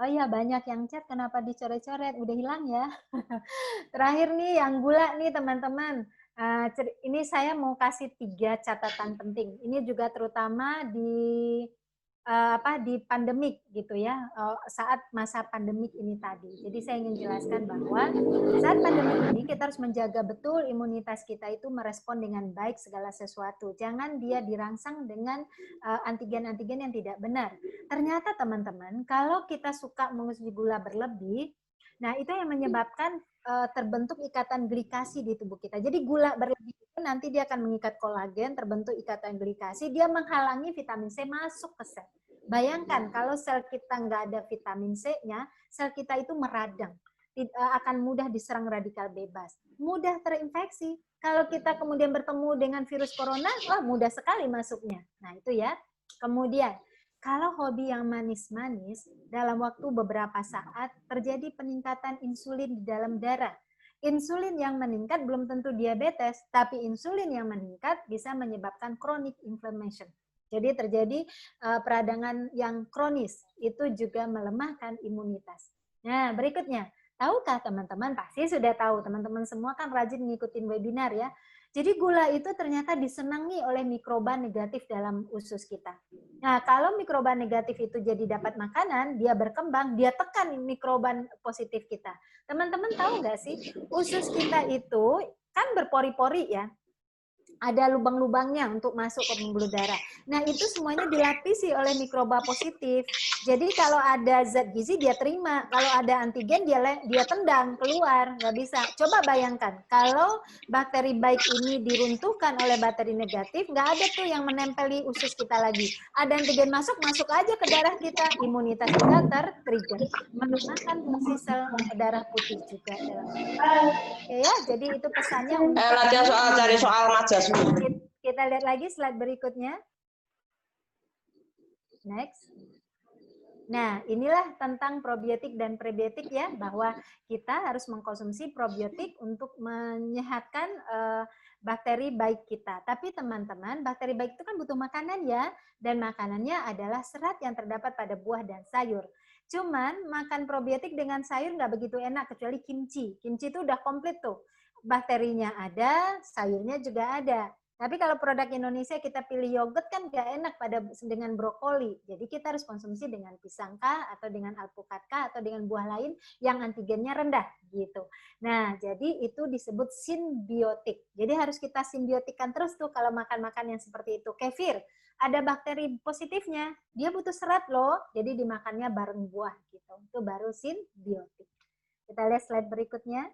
Oh iya, banyak yang chat kenapa dicoret-coret. Udah hilang ya. Terakhir nih, yang gula nih teman-teman. Ini saya mau kasih 3 catatan penting. Ini juga terutama di di pandemik gitu ya, saat masa pandemik ini tadi. Jadi saya ingin jelaskan bahwa saat pandemik ini kita harus menjaga betul imunitas kita itu merespon dengan baik segala sesuatu. Jangan dia dirangsang dengan antigen-antigen yang tidak benar. Ternyata teman-teman, kalau kita suka mengonsumsi gula berlebih, nah itu yang menyebabkan terbentuk ikatan glikasi di tubuh kita. Jadi gula berlebih itu nanti dia akan mengikat kolagen, terbentuk ikatan glikasi, dia menghalangi vitamin C masuk ke sel. Bayangkan kalau sel kita nggak ada vitamin C-nya, sel kita itu meradang, akan mudah diserang radikal bebas, mudah terinfeksi. Kalau kita kemudian bertemu dengan virus corona, wah mudah sekali masuknya. Nah itu ya. Kemudian, kalau hobi yang manis-manis, dalam waktu beberapa saat terjadi peningkatan insulin di dalam darah. Insulin yang meningkat belum tentu diabetes, tapi insulin yang meningkat bisa menyebabkan chronic inflammation. Jadi terjadi peradangan yang kronis, itu juga melemahkan imunitas. Nah, berikutnya, tahukah teman-teman? Pasti sudah tahu, teman-teman semua kan rajin ngikutin webinar ya. Jadi gula itu ternyata disenangi oleh mikroba negatif dalam usus kita. Nah, kalau mikroba negatif itu jadi dapat makanan, dia berkembang, dia tekan mikroba positif kita. Teman-teman tahu nggak sih, usus kita itu kan berpori-pori ya, ada lubang-lubangnya untuk masuk ke pembuluh darah. Nah, itu semuanya dilapisi oleh mikroba positif. Jadi kalau ada zat gizi dia terima, kalau ada antigen dia tendang keluar, nggak bisa. Coba bayangkan, kalau bakteri baik ini diruntuhkan oleh bakteri negatif, nggak ada tuh yang menempeli usus kita lagi. Ada antigen masuk aja ke darah kita, imunitas kita tertrigger, melemahkan fungsi sel darah putih juga dalam tubuh. Oke ya, jadi itu pesannya untuk latihan soal cari soal majas. kita lihat lagi slide berikutnya. Next. Nah, inilah tentang probiotik dan prebiotik ya, bahwa kita harus mengkonsumsi probiotik untuk menyehatkan bakteri baik kita. Tapi teman-teman, bakteri baik itu kan butuh makanan ya, dan makanannya adalah serat yang terdapat pada buah dan sayur. Cuman makan probiotik dengan sayur nggak begitu enak, kecuali kimchi. Kimchi itu udah komplit tuh. Bakterinya ada, sayurnya juga ada. Tapi kalau produk Indonesia kita pilih yogurt kan nggak enak dengan brokoli. Jadi kita harus konsumsi dengan pisang kah, atau dengan alpukat kah, atau dengan buah lain yang antigennya rendah gitu. Nah, jadi itu disebut simbiotik. Jadi harus kita simbiotikan terus tuh kalau makan-makan yang seperti itu. Kefir, ada bakteri positifnya, dia butuh serat loh, jadi dimakannya bareng buah gitu. Itu baru simbiotik. Kita lihat slide berikutnya.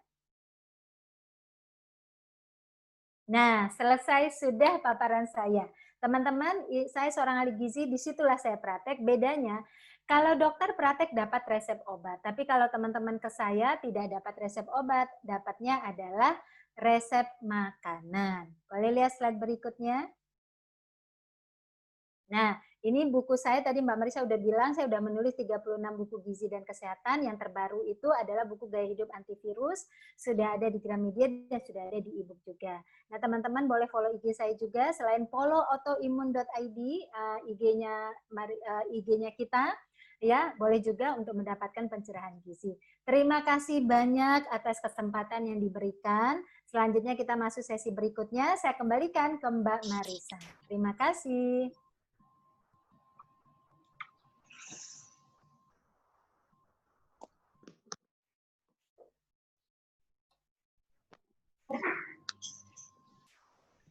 Nah, selesai sudah paparan saya. Teman-teman, saya seorang ahli gizi, disitulah saya praktek. Bedanya, kalau dokter praktek dapat resep obat. Tapi kalau teman-teman ke saya tidak dapat resep obat, dapatnya adalah resep makanan. Boleh lihat slide berikutnya? Nah, ini buku saya tadi Mbak Marisa udah bilang, saya udah menulis 36 buku gizi dan kesehatan. Yang terbaru itu adalah buku Gaya Hidup Antivirus, sudah ada di Gramedia dan sudah ada di e-book juga. Nah, teman-teman boleh follow IG saya juga, selain follow autoimmune.id, IG-nya kita, ya, boleh juga untuk mendapatkan pencerahan gizi. Terima kasih banyak atas kesempatan yang diberikan. Selanjutnya kita masuk sesi berikutnya, saya kembalikan ke Mbak Marisa. Terima kasih.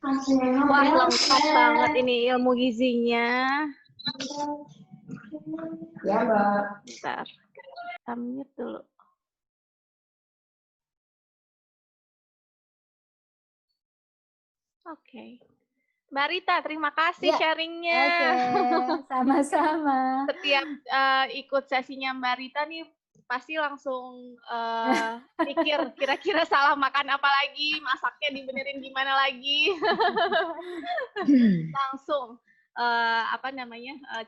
Wah, lengkap banget ini ilmu gizinya. Ya, Mbak. Bentar, kita mute dulu. Oke. Mbak Rita, terima kasih sharingnya. Oke, sama-sama. Setiap ikut sesinya Mbak Rita nih, pasti langsung mikir kira-kira salah makan apa lagi, masaknya dibenerin gimana lagi. Langsung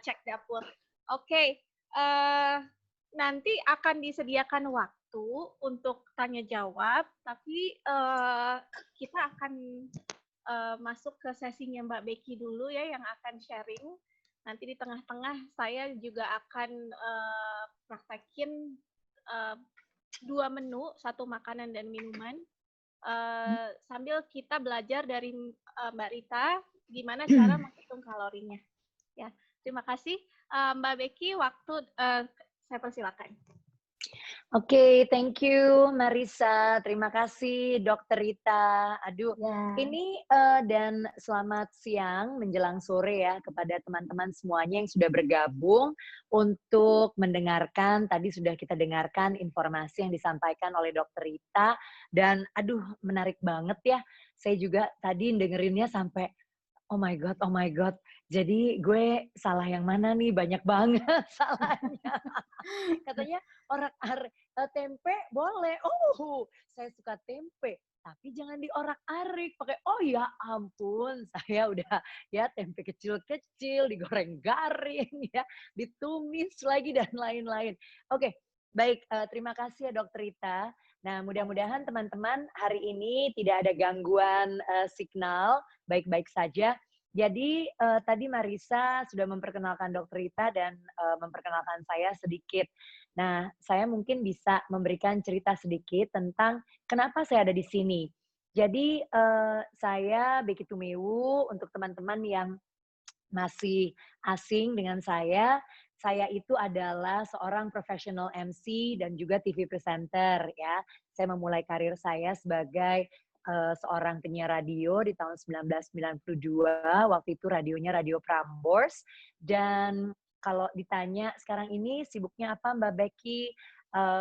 cek dapur. Oke, nanti akan disediakan waktu untuk tanya jawab, tapi kita akan masuk ke sesinya Mbak Becky dulu ya, yang akan sharing. Nanti di tengah-tengah saya juga akan praktekin 2 menu, 1 makanan dan minuman, sambil kita belajar dari Mbak Rita gimana cara menghitung kalorinya. Ya, terima kasih Mbak Becky. Waktu saya persilakan. Oke, thank you Marissa. Terima kasih Dokter Rita. Aduh, Ya. ini dan selamat siang menjelang sore ya kepada teman-teman semuanya yang sudah bergabung untuk mendengarkan. Tadi sudah kita dengarkan informasi yang disampaikan oleh Dokter Rita dan aduh menarik banget ya. Saya juga tadi dengerinnya sampai oh my God, oh my God. Jadi gue salah yang mana nih? Banyak banget salahnya. Katanya tempe boleh. Oh, saya suka tempe. Tapi jangan diorak-arik pakai oh ya ampun saya udah ya tempe kecil-kecil digoreng garing ya ditumis lagi dan lain-lain. Oke, baik terima kasih ya Dokter Rita. Nah, mudah-mudahan teman-teman hari ini tidak ada gangguan signal, baik-baik saja. Jadi tadi Marissa sudah memperkenalkan Dokter Rita dan memperkenalkan saya sedikit. Nah, saya mungkin bisa memberikan cerita sedikit tentang kenapa saya ada di sini. Jadi saya Becky Tumewu untuk teman-teman yang masih asing dengan saya itu adalah seorang professional MC dan juga TV presenter ya. Saya memulai karir saya sebagai seorang penyiar radio di tahun 1992, waktu itu radionya Radio Prambors dan kalau ditanya sekarang ini sibuknya apa Mbak Becky?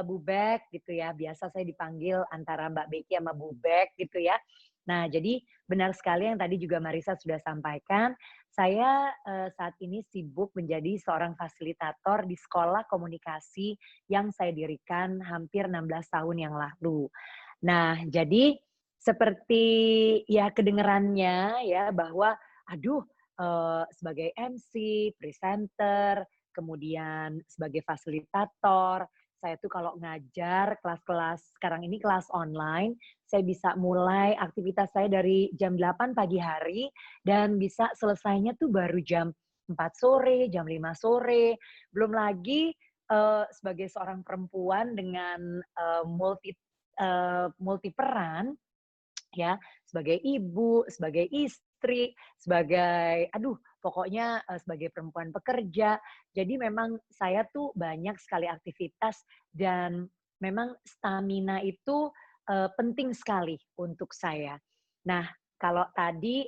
Bubek gitu ya, biasa saya dipanggil antara Mbak Becky sama Bubek gitu ya. Nah, jadi benar sekali yang tadi juga Marissa sudah sampaikan, saya saat ini sibuk menjadi seorang fasilitator di sekolah komunikasi yang saya dirikan hampir 16 tahun yang lalu. Nah, jadi seperti ya kedengerannya ya bahwa aduh sebagai MC, presenter, kemudian sebagai fasilitator, saya tuh kalau ngajar kelas-kelas sekarang ini kelas online, saya bisa mulai aktivitas saya dari jam 8 pagi hari dan bisa selesainya tuh baru jam 4 sore, jam 5 sore. Belum lagi sebagai seorang perempuan dengan multi peran ya, sebagai ibu, sebagai istri, sebagai aduh pokoknya sebagai perempuan pekerja. Jadi memang saya tuh banyak sekali aktivitas dan memang stamina itu penting sekali untuk saya. Nah, kalau tadi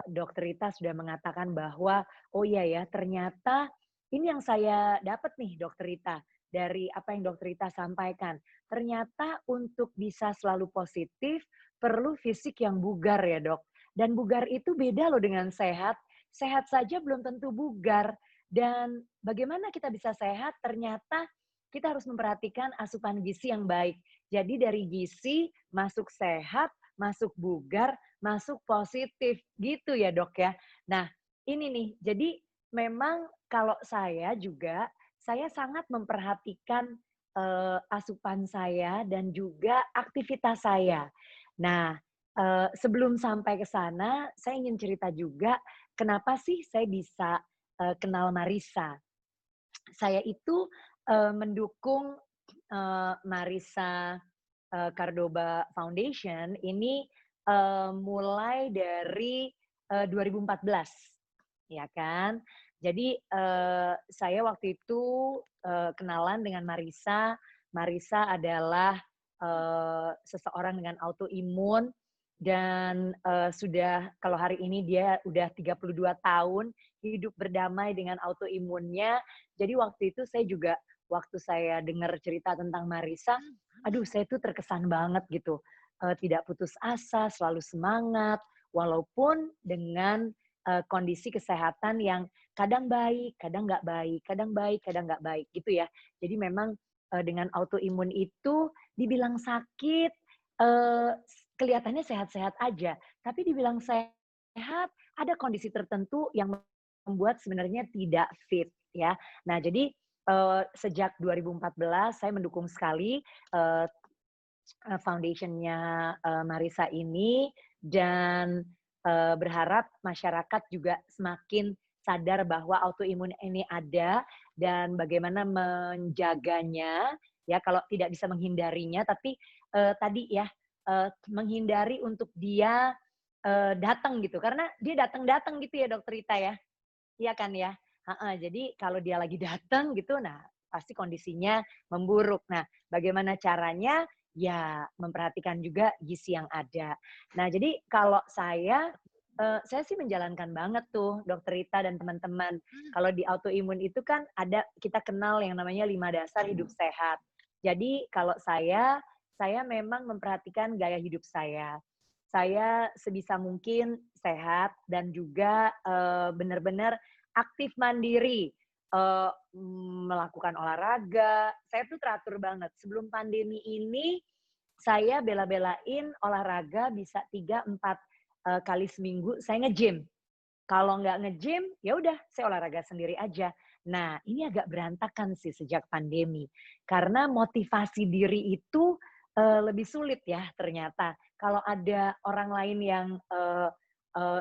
Dokter Rita sudah mengatakan bahwa oh iya ya, ternyata ini yang saya dapat nih Dokter Rita dari apa yang Dokter Rita sampaikan. Ternyata untuk bisa selalu positif perlu fisik yang bugar ya dok. Dan bugar itu beda loh dengan sehat. Sehat saja belum tentu bugar. Dan bagaimana kita bisa sehat? Ternyata kita harus memperhatikan asupan gizi yang baik. Jadi dari gizi masuk sehat, masuk bugar, masuk positif. Gitu ya dok ya. Nah ini nih, jadi memang kalau saya juga, saya sangat memperhatikan asupan saya dan juga aktivitas saya. Nah, sebelum sampai ke sana, saya ingin cerita juga kenapa sih saya bisa kenal Marissa. Saya itu mendukung Marissa Cordoba Foundation ini mulai dari 2014, ya kan? Jadi saya waktu itu kenalan dengan Marissa. Marissa adalah seseorang dengan autoimun dan sudah kalau hari ini dia udah 32 tahun hidup berdamai dengan autoimunnya. Jadi waktu itu saya juga waktu saya dengar cerita tentang Marissa, aduh saya tuh terkesan banget gitu. Tidak putus asa, selalu semangat walaupun dengan kondisi kesehatan yang kadang baik, kadang nggak baik, kadang baik, kadang nggak baik gitu ya. Jadi memang dengan autoimun itu dibilang sakit, kelihatannya sehat-sehat aja. Tapi dibilang sehat, ada kondisi tertentu yang membuat sebenarnya tidak fit ya. Nah jadi sejak 2014 saya mendukung sekali foundation-nya Marissa ini dan berharap masyarakat juga semakin sadar bahwa autoimun ini ada dan bagaimana menjaganya ya kalau tidak bisa menghindarinya tapi tadi ya menghindari untuk dia datang gitu karena dia datang gitu ya Dokter Rita ya iya kan ya jadi kalau dia lagi datang gitu nah pasti kondisinya memburuk. Nah, bagaimana caranya? Ya, memperhatikan juga gizi yang ada. Nah, jadi kalau saya sih menjalankan banget tuh, Dokter Rita dan teman-teman. Kalau di autoimun itu kan ada, kita kenal yang namanya 5 dasar hidup sehat. Jadi kalau saya memang memperhatikan gaya hidup saya. Saya sebisa mungkin sehat dan juga benar-benar aktif mandiri, melakukan olahraga. Saya tuh teratur banget. Sebelum pandemi ini, saya bela-belain olahraga bisa 3-4 kali seminggu saya nge-gym. Kalau nggak nge-gym, ya udah saya olahraga sendiri aja. Nah, ini agak berantakan sih sejak pandemi. Karena motivasi diri itu lebih sulit ya ternyata. Kalau ada orang lain yang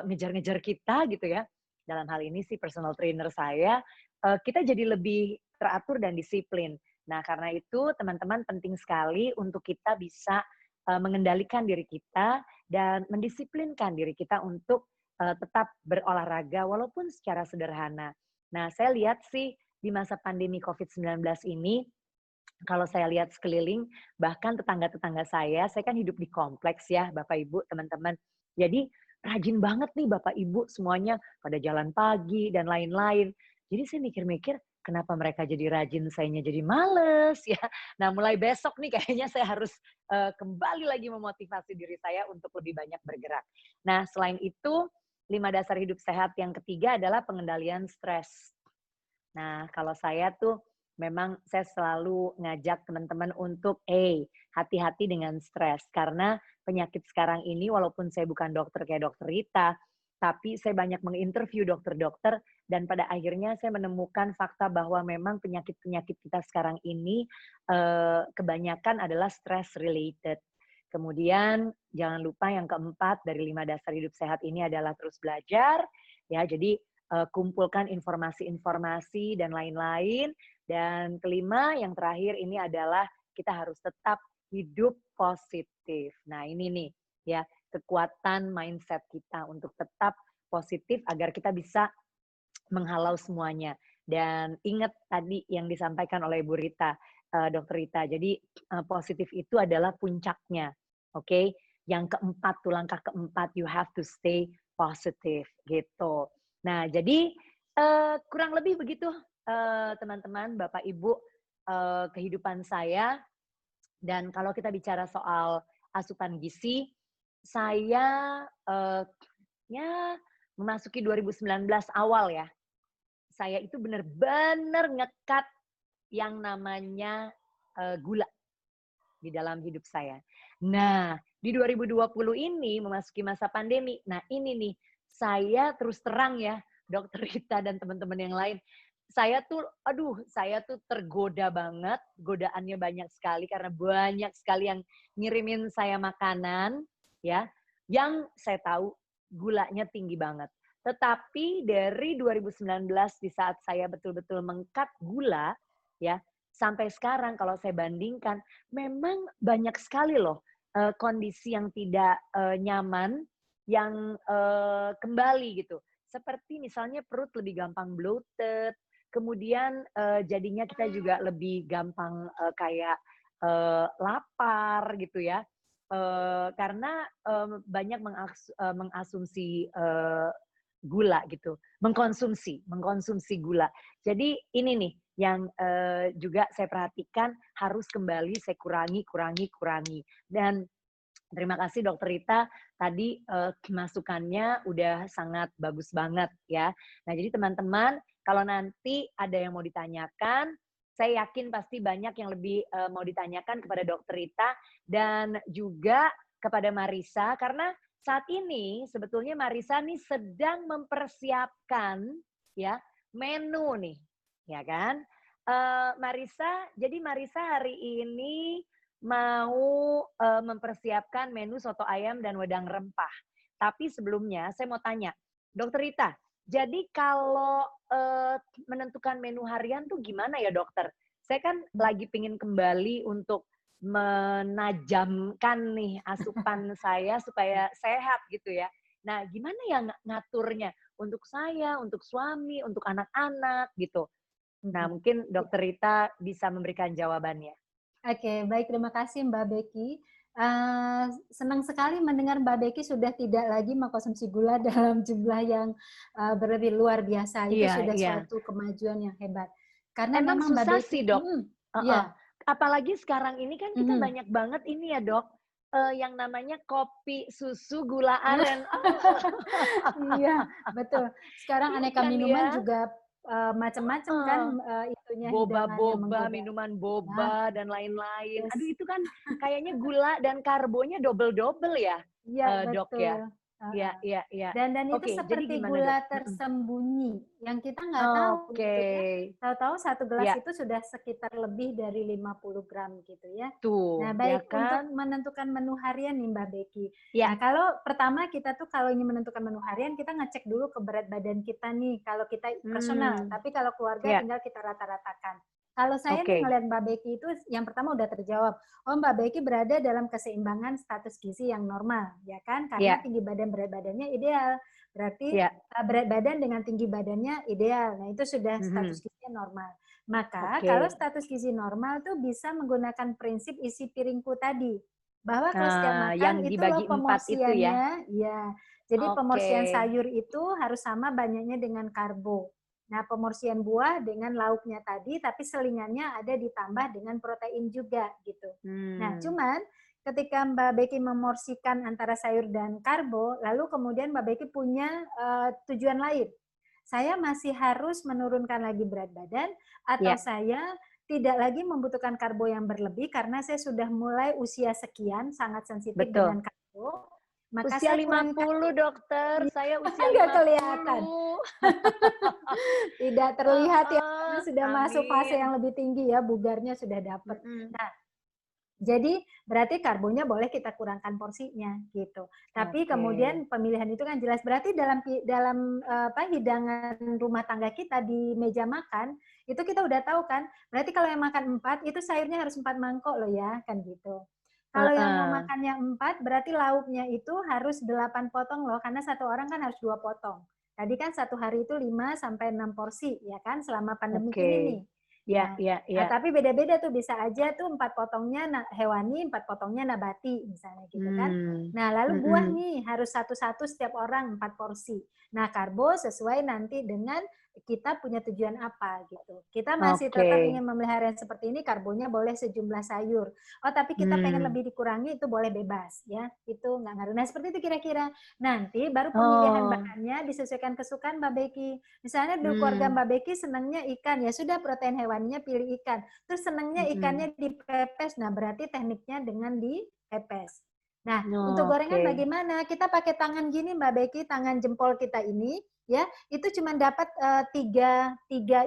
ngejar-ngejar kita gitu ya, dalam hal ini sih personal trainer saya, kita jadi lebih teratur dan disiplin. Nah, karena itu teman-teman penting sekali untuk kita bisa mengendalikan diri kita dan mendisiplinkan diri kita untuk tetap berolahraga walaupun secara sederhana. Nah, saya lihat sih di masa pandemi COVID-19 ini, kalau saya lihat sekeliling, bahkan tetangga-tetangga saya kan hidup di kompleks ya, Bapak Ibu, teman-teman. Jadi rajin banget nih Bapak Ibu semuanya pada jalan pagi dan lain-lain. Jadi saya mikir-mikir, kenapa mereka jadi rajin, sayanya jadi males ya. Nah, mulai besok nih kayaknya saya harus kembali lagi memotivasi diri saya untuk lebih banyak bergerak. Nah, selain itu, 5 dasar hidup sehat yang ketiga adalah pengendalian stres. Nah, kalau saya tuh memang saya selalu ngajak teman-teman untuk hati-hati dengan stres. Karena penyakit sekarang ini walaupun saya bukan dokter kayak Dokter Rita, tapi saya banyak menginterview dokter-dokter dan pada akhirnya saya menemukan fakta bahwa memang penyakit-penyakit kita sekarang ini kebanyakan adalah stress related. Kemudian jangan lupa yang keempat dari 5 dasar hidup sehat ini adalah terus belajar. Ya, jadi kumpulkan informasi-informasi dan lain-lain. Dan kelima, yang terakhir ini adalah kita harus tetap hidup positif. Nah, ini nih ya, kekuatan mindset kita untuk tetap positif agar kita bisa menghalau semuanya. Dan ingat tadi yang disampaikan oleh Bu Rita, Dokter Rita. Jadi positif itu adalah puncaknya. Oke? Yang keempat, tuh langkah keempat, you have to stay positive gitu. Nah, jadi kurang lebih begitu teman-teman, Bapak Ibu, kehidupan saya. Dan kalau kita bicara soal asupan gizi, saya ya memasuki 2019 awal ya. Saya itu benar-benar ngekat yang namanya gula di dalam hidup saya. Nah, di 2020 ini memasuki masa pandemi. Nah, ini nih, saya terus terang ya, Dokter Rita dan teman-teman yang lain, saya tuh tergoda banget, godaannya banyak sekali karena banyak sekali yang ngirimin saya makanan, ya, yang saya tahu gulanya tinggi banget. Tetapi dari 2019 di saat saya betul-betul meng-cut gula, ya, sampai sekarang kalau saya bandingkan, memang banyak sekali loh kondisi yang tidak nyaman yang kembali gitu. Seperti misalnya perut lebih gampang bloated, kemudian jadinya kita juga lebih gampang kayak lapar gitu ya. Karena banyak mengasumsi gula gitu, mengkonsumsi gula. Jadi ini nih yang juga saya perhatikan harus kembali saya kurangi. Dan terima kasih Dokter Rita, tadi masukannya udah sangat bagus banget ya. Nah, jadi teman-teman, kalau nanti ada yang mau ditanyakan, saya yakin pasti banyak yang lebih mau ditanyakan kepada Dokter Rita dan juga kepada Marisa, karena saat ini sebetulnya Marisa nih sedang mempersiapkan ya menu nih, ya kan? Jadi Marisa hari ini mau mempersiapkan menu soto ayam dan wedang rempah. Tapi sebelumnya saya mau tanya, Dokter Rita, jadi kalau menentukan menu harian tuh gimana ya dokter? Saya kan lagi pingin kembali untuk menajamkan nih asupan saya supaya sehat gitu ya. Nah, gimana ya ngaturnya untuk saya, untuk suami, untuk anak-anak gitu? Nah, mungkin Dokter Rita bisa memberikan jawabannya. Oke, baik, terima kasih Mbak Becky. Senang sekali mendengar Mbak Becky sudah tidak lagi mengkonsumsi gula dalam jumlah yang berlebih luar biasa. Itu Iya, sudah iya. suatu kemajuan yang hebat. Karena Emang memang Mbak susah Becky, sih, Dok. Heeh. ya, Apalagi sekarang ini kan kita banyak banget ini ya, Dok, yang namanya kopi, susu, gula aren. iya, betul. Sekarang Iya aneka kan minuman ya? juga macam-macam kan Heeh. itunya hidangannya Boba-boba, menggoda. minuman Nah, boba, dan lain-lain. yes. Aduh, itu kan kayaknya gula dan karbonya double-double ya, Iya, Dok ya? betul. Iya, Heeh. iya, iya. Dan itu Oke, jadi seperti gimana, Dok? gula tersembunyi yang kita nggak tahu Oke. gitu ya. Tahu-tahu satu gelas Ya, itu sudah sekitar lebih dari 50 gram gitu ya. Nah, tuh, ya baik untuk kan? menentukan menu harian nih Mbak Becky. Ya, Nah, kalau pertama kita tuh kalau ingin menentukan menu harian, kita ngecek dulu ke berat badan kita nih. Kalau kita personal, tapi kalau keluarga ya, tinggal kita rata-ratakan. Kalau saya nih oke. ngelihat Mbak Becky itu yang pertama udah terjawab. Oh, Mbak Becky berada dalam keseimbangan status gizi yang normal, ya kan? Karena Ya, tinggi badan berat badannya ideal. Berarti ya. berat badan dengan tinggi badannya ideal. Nah, itu sudah status Mhm. gizinya normal. Maka kalau Oke. status gizi normal tuh bisa menggunakan prinsip isi piringku tadi. Bahwa kalau setiap Nah, yang makan itu loh dibagi 4 itu ya? pemorsiannya, ya. Jadi Oke. pemorsian sayur itu harus sama banyaknya dengan karbo. Nah, pemorsian buah dengan lauknya tadi, tapi selingannya ada ditambah dengan protein juga gitu. Nah, cuman ketika Mbak Becky memorsikan antara sayur dan karbo, lalu kemudian Mbak Becky punya tujuan lain. Saya masih harus menurunkan lagi berat badan atau Ya, saya tidak lagi membutuhkan karbo yang berlebih karena saya sudah mulai usia sekian sangat sensitif dengan betul. karbo, maka Usia saya kurangi 50, Dokter. Saya usia nggak kelihatan. 50. Tidak terlihat ya, karena Heeh, sudah masuk fase amin. yang lebih tinggi ya, bugarnya sudah dapat. Mhm. Nah, jadi berarti karbonya boleh kita kurangkan porsinya gitu. Tapi Oke. kemudian pemilihan itu kan jelas berarti dalam hidangan rumah tangga kita di meja makan itu kita udah tahu kan. Berarti kalau yang makan 4 itu sayurnya harus 4 mangkok loh ya, kan gitu. Kalau yang mau Heeh. makan yang 4 berarti lauknya itu harus 8 potong loh karena satu orang kan harus 2 potong. Tadi kan satu hari itu 5 sampai 6 porsi ya kan selama pandemik ini nih. Oke. Ya, Nah, ya, ya. tapi beda-beda tuh bisa aja tuh 4 potongnya hewani, 4 potongnya nabati misalnya gitu kan. Nah, lalu buah Mhm. nih harus satu-satu setiap orang 4 porsi. Nah, karbo sesuai nanti dengan kita punya tujuan apa gitu. Kita masih tetap Oke. ingin memelihara yang seperti ini, karbonya boleh sejumlah sayur. Oh, tapi kita pengen lebih dikurangi, itu boleh bebas ya. Itu nggak ngaruh. Nah, seperti itu kira-kira. Nanti baru pemilihan Oh. bahannya disesuaikan kesukaan Mbak Becky. Misalnya di keluarga Hmm. Mbak Becky senangnya ikan, ya sudah protein hewaninya pilih ikan. Terus senangnya ikannya dipepes, nah berarti tekniknya dengan dipepes. Nah, untuk gorengan Oke. bagaimana? Kita pakai tangan gini Mbak Becky, tangan jempol kita ini, ya itu cuma dapat tiga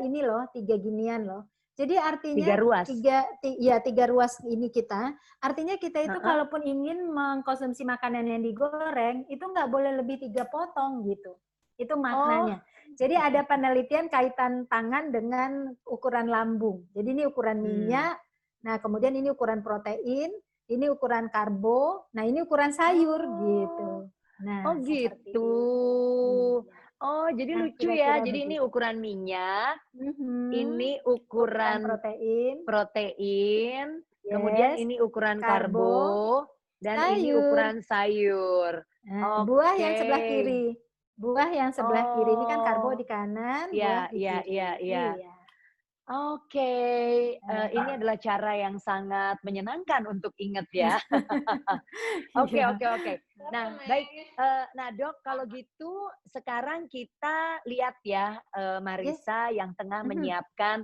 ini loh, 3 ginian loh. Jadi 3 artinya ruas. tiga ruas ini kita. Artinya kita itu Heeh. kalaupun ingin mengkonsumsi makanan yang digoreng, itu nggak boleh lebih 3 potong gitu. Itu Oh. maknanya. Jadi ada penelitian kaitan tangan dengan ukuran lambung. Jadi ini ukuran minyak, nah kemudian ini ukuran protein, ini ukuran karbo, nah ini ukuran sayur gitu. Oh Nah, seperti gitu. itu. Iya. Oh, jadi Nah, lucu ya. kira-kira Jadi ini begitu. ukuran minyak, Mhm. ini Ukuran ukuran protein, protein, kemudian yes, ini ukuran karbo, karbo, dan ini sayur. ukuran sayur. Nah, buah yang sebelah Oke. kiri. Buah yang sebelah kiri ini kan karbo Oh, di kanan, buah ya, di ya, kiri. ya, ya. Iya. Oke, ini adalah cara yang sangat menyenangkan untuk ingat ya. Oke, Iya. oke, oke. Nah, baik. Nah, Dok, kalau gitu sekarang kita lihat ya, Yes. Marissa yang tengah Mhm. menyiapkan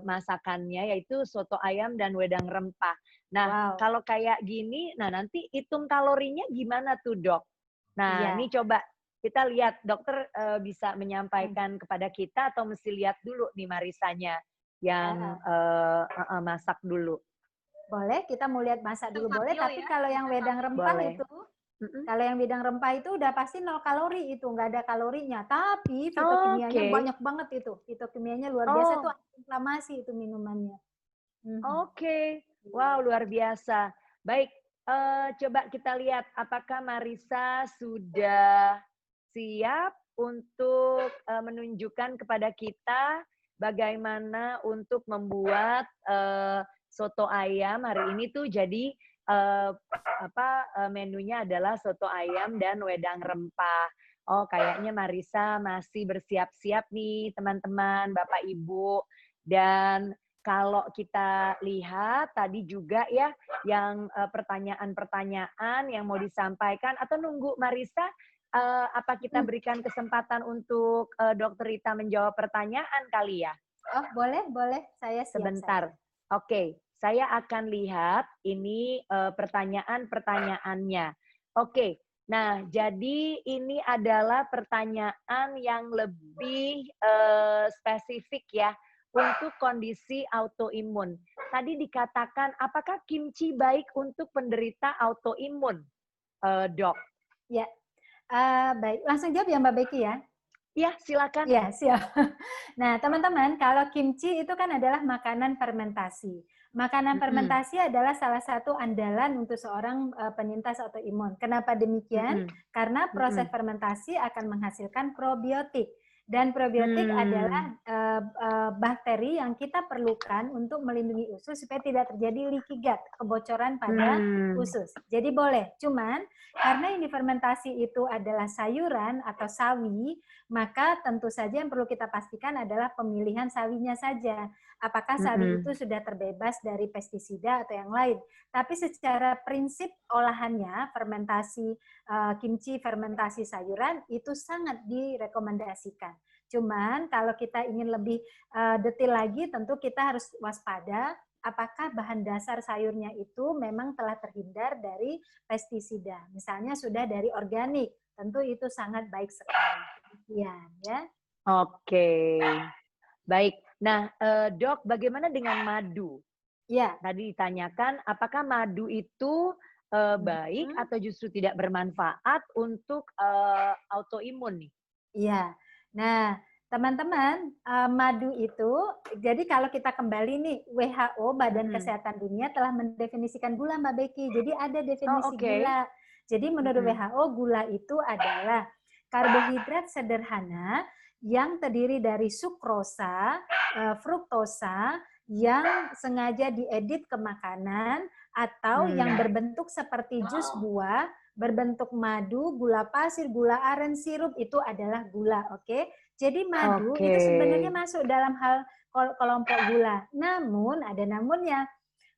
masakannya yaitu soto ayam dan wedang rempah. Nah, Wow. kalau kayak gini, nah nanti hitung kalorinya gimana tuh, Dok? Nah, Iya. ini coba kita lihat, dokter bisa menyampaikan kepada kita atau mesti lihat dulu nih Marissanya yang Heeh. masak dulu. Boleh, kita mau lihat masak dulu boleh, Sambil tapi ya, kalau yang wedang rempah Boleh. itu, Mhm. kalau yang wedang rempah itu udah pasti 0 kalori itu, nggak ada kalorinya. Tapi fitokimianya Oke. banyak banget itu. Fitokimianya luar biasa tuh Oh, anti-inflamasi itu minumannya. Mhm. oke. Wow, Iya. luar biasa. Baik, coba kita lihat apakah Marissa sudah siap untuk menunjukkan kepada kita bagaimana untuk membuat soto ayam hari ini tuh jadi menunya adalah soto ayam dan wedang rempah. Oh, kayaknya Marisa masih bersiap-siap nih, teman-teman, Bapak Ibu. Dan kalau kita lihat tadi juga ya, yang pertanyaan-pertanyaan yang mau disampaikan, atau nunggu Marisa, apa kita berikan kesempatan untuk Dr. Rita menjawab pertanyaan kali ya? Oh, boleh, boleh. Saya siap. Sebentar. Oke, saya akan lihat ini pertanyaan-pertanyaannya. Oke, nah jadi ini adalah pertanyaan yang lebih spesifik ya untuk kondisi autoimun. Tadi dikatakan, apakah kimchi baik untuk penderita autoimun, Dok? Ya, baik. Langsung jawab ya Mbak Becky ya. Ya, silakan. Ya, siap. Nah, teman-teman, kalau kimchi itu kan adalah makanan fermentasi. Makanan fermentasi adalah salah satu andalan untuk seorang penyintas autoimun. Kenapa demikian? Karena proses fermentasi akan menghasilkan probiotik. Dan probiotik adalah bakteri yang kita perlukan untuk melindungi usus supaya tidak terjadi leaky gut, kebocoran pada usus. Jadi boleh, cuman karena ini fermentasi itu adalah sayuran atau sawi, maka tentu saja yang perlu kita pastikan adalah pemilihan sawinya saja. Apakah sawi itu sudah terbebas dari pestisida atau yang lain. Tapi secara prinsip olahannya, fermentasi kimchi, fermentasi sayuran, itu sangat direkomendasikan. Cuman kalau kita ingin lebih detail lagi, tentu kita harus waspada apakah bahan dasar sayurnya itu memang telah terhindar dari pestisida. Misalnya sudah dari organik, tentu itu sangat baik sekali. Demikian, ya. Oke, baik. Nah, Dok, bagaimana dengan madu? Ya. Tadi ditanyakan, apakah madu itu baik atau justru tidak bermanfaat untuk autoimun nih? Iya. Nah, teman-teman, madu itu, jadi kalau kita kembali nih, WHO, Badan Kesehatan Dunia, telah mendefinisikan gula, Mbak Becky. Jadi ada definisi gula. Jadi menurut WHO, gula itu adalah karbohidrat sederhana yang terdiri dari sukrosa, fruktosa, yang sengaja diedit ke makanan, atau yang berbentuk seperti jus buah, berbentuk madu, gula pasir, gula aren, sirup, itu adalah gula, oke? Jadi madu itu sebenarnya masuk dalam hal kelompok gula. Namun, ada namunnya.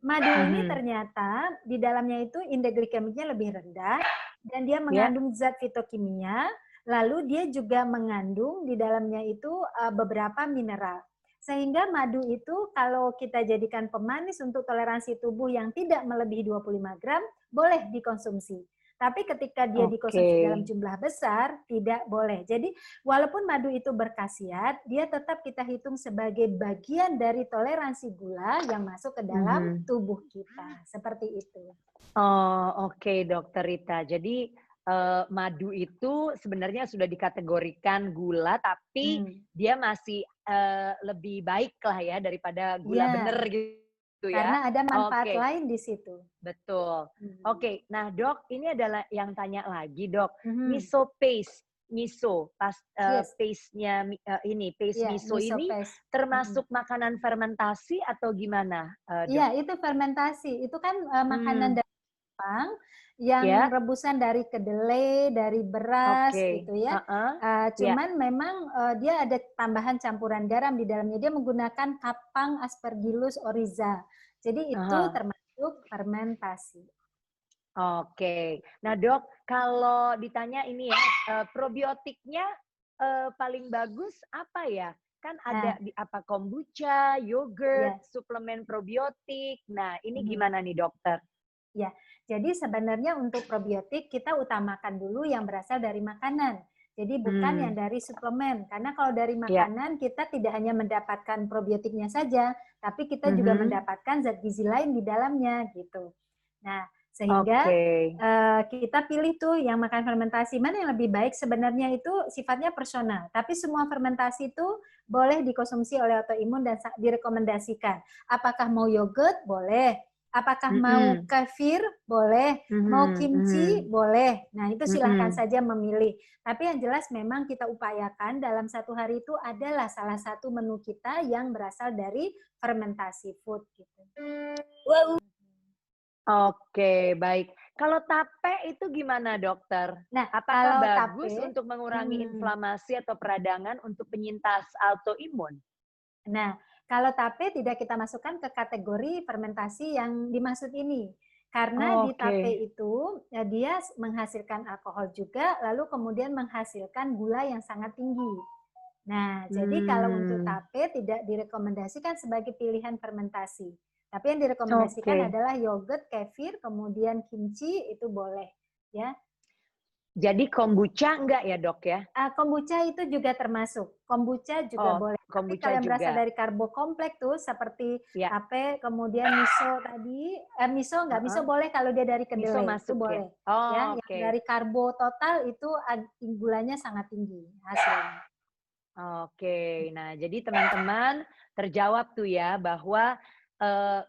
Madu ini ternyata di dalamnya itu indeks glikemiknya lebih rendah, dan dia mengandung zat fitokimia, lalu dia juga mengandung di dalamnya itu beberapa mineral. Sehingga madu itu kalau kita jadikan pemanis untuk toleransi tubuh yang tidak melebihi 25 gram, boleh dikonsumsi. Tapi ketika dia dikonsumsi dalam jumlah besar, tidak boleh. Jadi walaupun madu itu berkhasiat, dia tetap kita hitung sebagai bagian dari toleransi gula yang masuk ke dalam tubuh kita. Seperti itu. Oh, oke, Dokter Rita. Jadi madu itu sebenarnya sudah dikategorikan gula, tapi dia masih lebih baik lah ya daripada gula bener gitu. Karena ada manfaat lain di situ. Betul. Oke, nah Dok, ini adalah yang tanya lagi Dok. Miso paste, paste-nya paste miso ini termasuk makanan fermentasi atau gimana? Iya, itu fermentasi. Itu kan makanan dari Jepang yang rebusan dari kedelai, dari beras gitu ya. Cuman memang dia ada tambahan campuran garam di dalamnya. Dia menggunakan kapang Aspergillus oryza. Jadi itu termasuk fermentasi. Oke. Nah, Dok, kalau ditanya ini ya, probiotiknya paling bagus apa ya? Kan ada apa kombucha, yogurt, suplemen probiotik. Nah, ini gimana nih, Dokter? Ya, jadi sebenarnya untuk probiotik kita utamakan dulu yang berasal dari makanan. Jadi bukan yang dari suplemen. Karena kalau dari makanan kita tidak hanya mendapatkan probiotiknya saja, tapi kita juga mendapatkan zat gizi lain di dalamnya gitu. Nah, sehingga kita pilih tuh yang makan fermentasi. Mana yang lebih baik sebenarnya itu sifatnya personal. Tapi semua fermentasi itu boleh dikonsumsi oleh autoimun dan direkomendasikan. Apakah mau yogurt? Boleh. Apakah mau kefir? Boleh. Mau kimchi? Mhm. Boleh. Nah, itu silahkan Mhm. saja memilih. Tapi yang jelas memang kita upayakan dalam satu hari itu adalah salah satu menu kita yang berasal dari fermentasi food gitu. Oke, baik. Kalau tape itu gimana, dokter? Nah, Apakah kalau bagus tape, untuk mengurangi inflamasi atau peradangan untuk penyintas autoimun? nah, kalau tape tidak kita masukkan ke kategori fermentasi yang dimaksud ini. Karena di tape Oke. itu dia menghasilkan alkohol juga, lalu kemudian menghasilkan gula yang sangat tinggi. Nah, jadi kalau untuk tape tidak direkomendasikan sebagai pilihan fermentasi. Tapi yang direkomendasikan Oke. adalah yogurt, kefir, kemudian kimchi itu boleh, ya. Jadi kombucha enggak ya, Dok ya? Kombucha itu juga termasuk. Kombucha juga Oh, boleh. Tapi kombucha kalau yang berasal juga. dari karbo kompleks tuh seperti Ya. tape, kemudian miso tadi, miso enggak, miso Heeh. boleh kalau dia dari Miso kedelai, itu masuk ya? boleh. Ya, Oh, yang oke. dari karbo total itu gulanya sangat tinggi hasilnya. Oke. Nah, jadi teman-teman terjawab tuh ya bahwa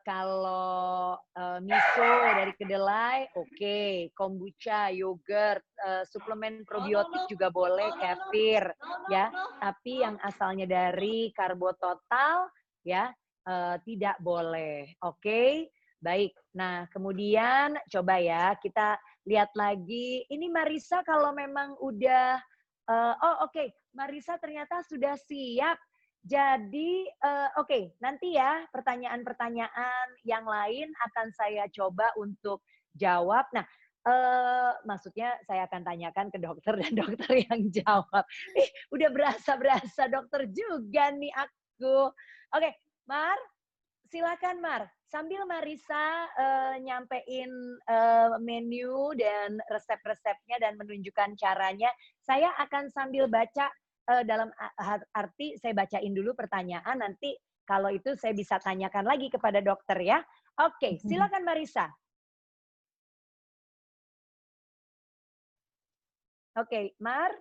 kalau miso dari kedelai, oke. Kombucha, yogurt, suplemen probiotik juga boleh, kefir, ya. Tapi yang asalnya dari karbo total, ya, tidak boleh. Oke, baik. Nah, kemudian coba ya kita lihat lagi. Ini Marisa kalau memang udah, oke. Marisa ternyata sudah siap. Jadi, oke, nanti ya pertanyaan-pertanyaan yang lain akan saya coba untuk jawab. Nah, maksudnya saya akan tanyakan ke dokter dan dokter yang jawab. Udah berasa-berasa dokter juga nih aku. Oke, Mar, silakan Mar. Sambil Marisa nyampein menu dan resep-resepnya dan menunjukkan caranya, saya akan sambil baca dalam arti saya bacain dulu pertanyaan, nanti kalau itu saya bisa tanyakan lagi kepada dokter ya. Oke, silakan Marisa. Oke, Mar,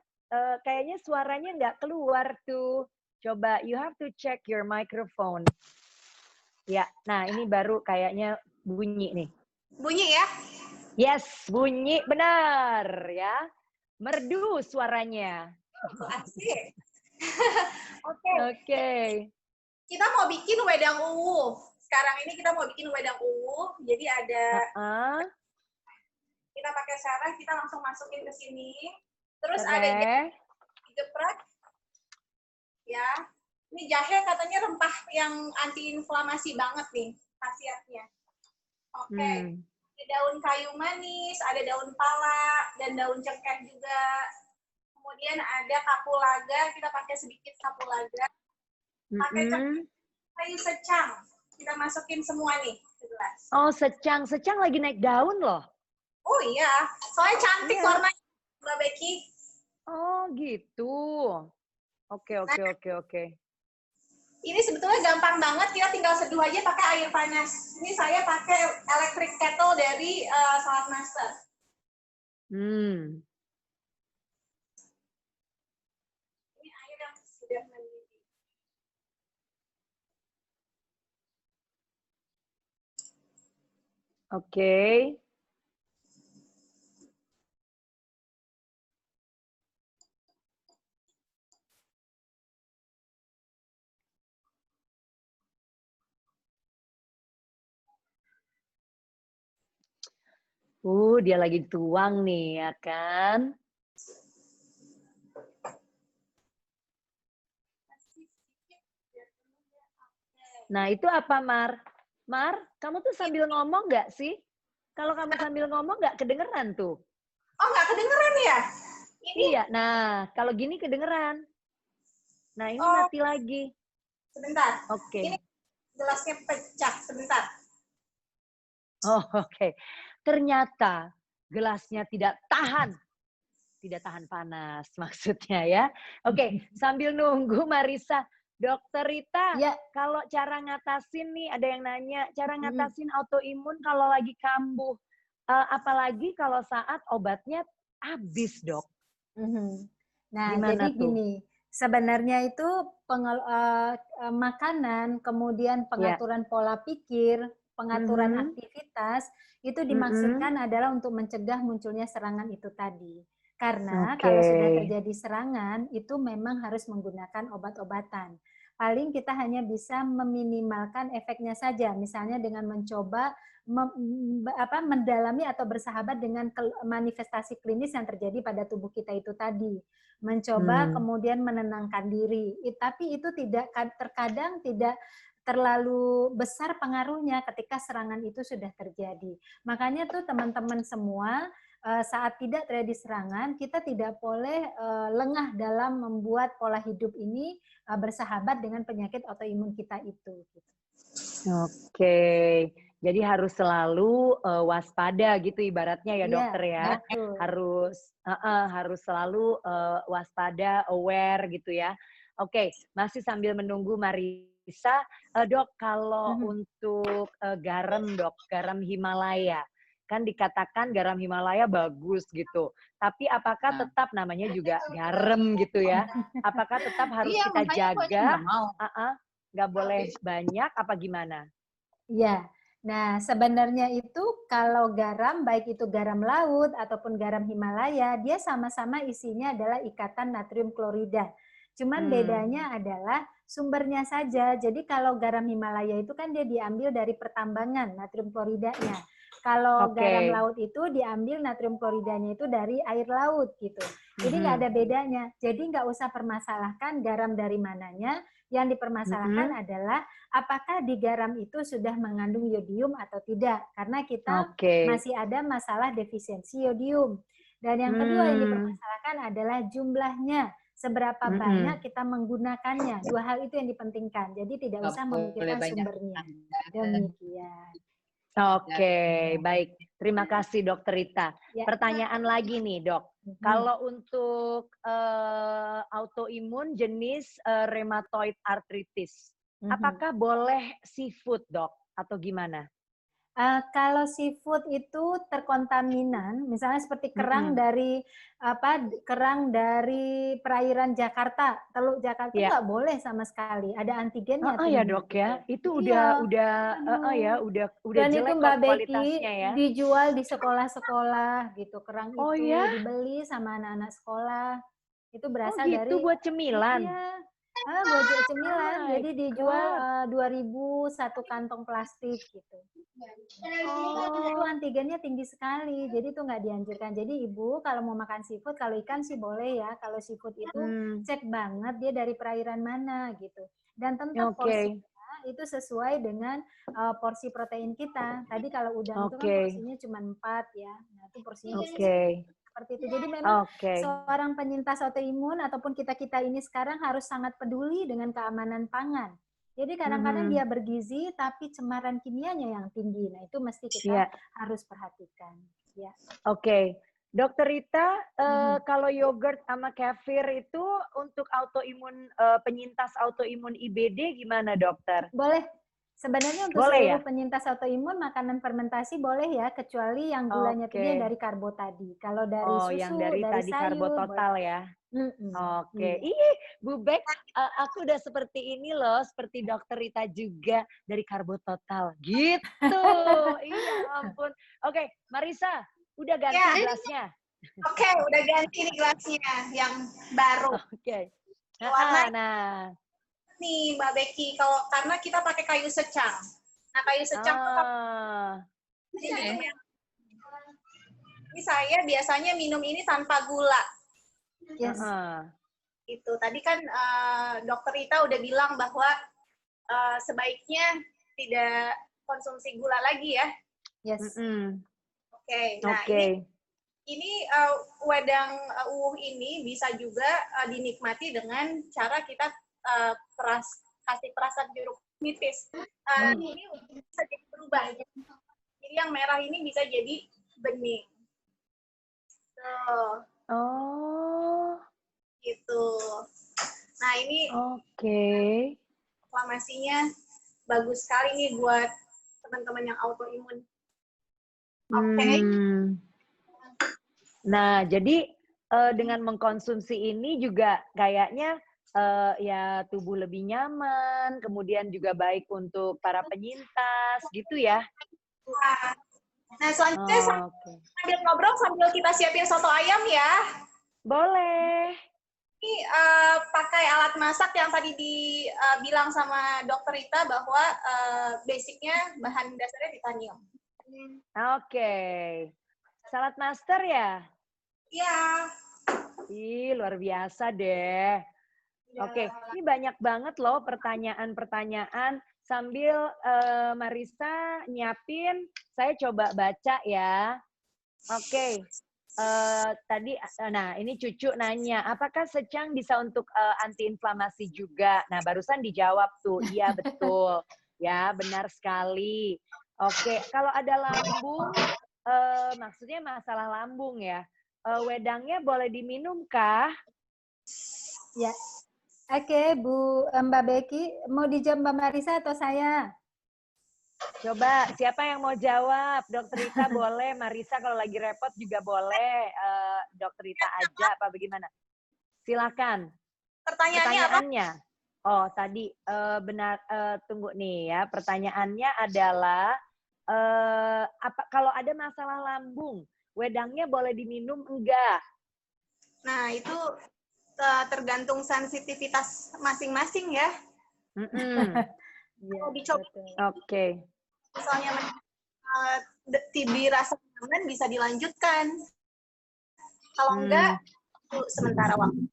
kayaknya suaranya nggak keluar tuh. Coba, you have to check your microphone. Ya, nah ini baru kayaknya bunyi nih. Bunyi ya? Yes, bunyi benar ya. Merdu suaranya. Asik. Oke. Kita mau bikin wedang ungu. Sekarang ini kita mau bikin wedang ungu. Jadi ada kita pakai sarang, kita langsung masukin ke sini. Terus ada jahe digeprek. Ya. Ini jahe katanya rempah yang antiinflamasi banget nih khasiatnya. Oke. Ada daun kayu manis, ada daun pala, dan daun cengkeh juga. Kemudian ada kapulaga, kita pakai sedikit kapulaga. Pakai kayu secang. Kita masukin semua nih ke gelas. Oh, secang. Secang lagi naik daun loh. Oh iya, soalnya cantik warnanya, Mbak Becky. Oh gitu. Oke. Ini sebetulnya gampang banget, kita tinggal seduh aja pakai air panas. Ini saya pakai electric kettle dari Salad Master. Ini air yang sudah mendidih. Oke. Dia lagi tuang nih, ya kan? Nah, itu apa, Mar? Mar, kamu tuh sambil ngomong nggak sih? Kalau kamu sambil ngomong nggak kedengeran tuh. Oh, nggak kedengeran ya? Ini... Iya, nah kalau gini kedengeran. Nah, ini mati lagi. Sebentar. Oke. Ini gelasnya pecah, sebentar. Oh, oke. Ternyata gelasnya tidak tahan panas maksudnya ya. Oke, sambil nunggu Marisa, Dokter Rita, kalau cara ngatasin nih, ada yang nanya, cara ngatasin autoimun kalau lagi kambuh, apalagi kalau saat obatnya habis, Dok. Nah, gimana jadi gini, sebenarnya itu makanan, kemudian pengaturan pola pikir, pengaturan aktivitas itu dimaksudkan adalah untuk mencegah munculnya serangan itu tadi. Karena kalau sudah terjadi serangan itu memang harus menggunakan obat-obatan. Paling kita hanya bisa meminimalkan efeknya saja, misalnya dengan mencoba mendalami atau bersahabat dengan manifestasi klinis yang terjadi pada tubuh kita itu tadi. Mencoba kemudian menenangkan diri. Tapi itu terkadang tidak terlalu besar pengaruhnya ketika serangan itu sudah terjadi. Makanya tuh teman-teman semua, saat tidak terjadi serangan, kita tidak boleh lengah dalam membuat pola hidup ini bersahabat dengan penyakit autoimun kita itu. Oke, jadi harus selalu waspada gitu ibaratnya ya dokter ya. Betul. Harus selalu waspada, aware gitu ya. Oke, masih sambil menunggu Marisa, dok kalau untuk garam dok, garam Himalaya. Kan dikatakan garam Himalaya bagus gitu. Tapi apakah tetap namanya juga garam gitu ya? Apakah tetap harus kita jaga? Nggak boleh banyak apa gimana? Iya. Nah, sebenarnya itu kalau garam, baik itu garam laut ataupun garam Himalaya, dia sama-sama isinya adalah ikatan natrium klorida. Cuman bedanya adalah sumbernya saja. Jadi kalau garam Himalaya itu kan dia diambil dari pertambangan natrium kloridanya. Kalau garam laut itu diambil natrium kloridanya itu dari air laut gitu. Jadi nggak ada bedanya. Jadi nggak usah permasalahkan garam dari mananya. Yang dipermasalahkan adalah apakah di garam itu sudah mengandung yodium atau tidak. Karena kita masih ada masalah defisiensi yodium. Dan yang kedua yang dipermasalahkan adalah jumlahnya. Seberapa banyak kita menggunakannya. Dua hal itu yang dipentingkan. Jadi tidak usah memikirkan sumbernya. Demikian. Oke, baik. Terima kasih Dokter Rita. Pertanyaan lagi nih dok. Kalau untuk autoimun jenis rheumatoid arthritis, apakah boleh seafood dok atau gimana? Kalau seafood itu terkontaminan, misalnya seperti kerang dari perairan Jakarta, Teluk Jakarta nggak boleh sama sekali. Ada antigennya. Ya dok ya, itu udah dan jelek itu Mbak Becky ya. dijual di sekolah-sekolah gitu, kerang itu dibeli sama anak-anak sekolah. Itu berasal dari buat cemilan. Iya. Buat cemilan, jadi dijual 2.000 satu kantong plastik gitu. Itu antigennya tinggi sekali, jadi itu nggak dianjurkan. Jadi ibu kalau mau makan seafood, kalau ikan sih boleh ya. Kalau seafood itu cek banget dia dari perairan mana gitu. Dan tentu porsinya itu sesuai dengan porsi protein kita. Tadi kalau udang itu kan porsinya cuma 4 ya. Nah itu porsinya seperti itu. Jadi memang seorang penyintas autoimun ataupun kita-kita ini sekarang harus sangat peduli dengan keamanan pangan. Jadi kadang-kadang dia bergizi tapi cemaran kimianya yang tinggi. Nah, itu mesti kita harus perhatikan. Ya. Dokter Rita, kalau yogurt sama kefir itu untuk autoimun penyintas autoimun IBD gimana, dokter? Boleh. Sebenarnya untuk seluruh penyintas autoimun makanan fermentasi boleh ya, kecuali yang gulanya tinggi dari karbo tadi. Kalau dari susu, yang dari tadi sayur, karbo total boleh. ya. Ih, Bu Bek, aku udah seperti ini loh, seperti Dokter Rita juga dari karbo total. Gitu. Iya ampun. Marisa, udah ganti gelasnya. Udah ganti nih gelasnya yang baru. Nah. Nih Mbak Becky, karena kita pakai kayu secang. Nah kayu secang ini saya biasanya minum ini tanpa gula. Yes. Itu tadi kan Dokter Rita udah bilang bahwa sebaiknya tidak konsumsi gula lagi ya. Yes. Nah ini wedang ini bisa juga dinikmati dengan cara kita kasih perasan jeruk nipis. Ini bisa jadi berubah. Jadi yang merah ini bisa jadi bening. Gitu. Nah ini inflamasinya bagus sekali nih buat teman-teman yang autoimun. Nah jadi dengan mengkonsumsi ini juga kayaknya ya tubuh lebih nyaman, kemudian juga baik untuk para penyintas gitu ya. Nah, selanjutnya Oke. sambil ngobrol sambil kita siapin soto ayam ya. Boleh. Ini pakai alat masak yang tadi dibilang sama Dokter Rita bahwa basicnya bahan dasarnya titanium. Oke. Salad master ya? Iya. Ih, luar biasa deh. Oke, ini banyak banget loh pertanyaan-pertanyaan. Sambil Marisa nyiapin, saya coba baca ya. Oke, tadi, nah ini Cucu nanya, apakah secang bisa untuk antiinflamasi juga? Nah, barusan dijawab tuh, iya betul. Ya, benar sekali. Oke, kalau ada lambung, maksudnya masalah lambung ya, wedangnya boleh diminum kah? Ya. Oke, Mbak Becky, mau dijawab Mbak Marisa atau saya? Coba, siapa yang mau jawab? Dokter Rita boleh, Marisa kalau lagi repot juga boleh. Dokter Rita aja, apa bagaimana? Silakan. Pertanyaannya. Oh, tadi benar. Tunggu nih ya. Pertanyaannya adalah, apa kalau ada masalah lambung, wedangnya boleh diminum enggak? Nah, itu tergantung sensitivitas masing-masing ya. Kalau dicoba, Oke. misalnya TB rasa nyaman bisa dilanjutkan. Kalau enggak, itu sementara waktu.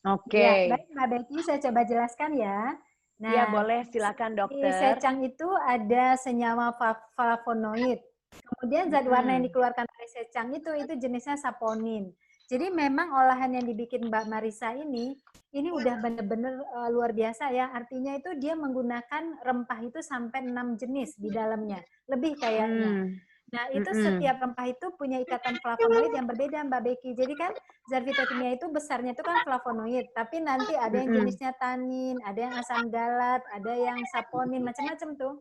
Oke. Ya, baik Mbak Becky, saya coba jelaskan ya. Nah, ya boleh, silakan dokter. Di secang itu ada senyawa flavonoid. Kemudian zat warna yang dikeluarkan dari secang itu jenisnya saponin. Jadi memang olahan yang dibikin Mbak Marisa ini udah bener-bener luar biasa ya. Artinya itu dia menggunakan rempah itu sampai 6 jenis di dalamnya. Lebih kayaknya. Nah, itu setiap rempah itu punya ikatan flavonoid yang berbeda, Mbak Becky. Jadi kan zat fitokimia itu besarnya itu kan flavonoid, tapi nanti ada yang jenisnya tanin, ada yang asam galat, ada yang saponin, macam-macam tuh.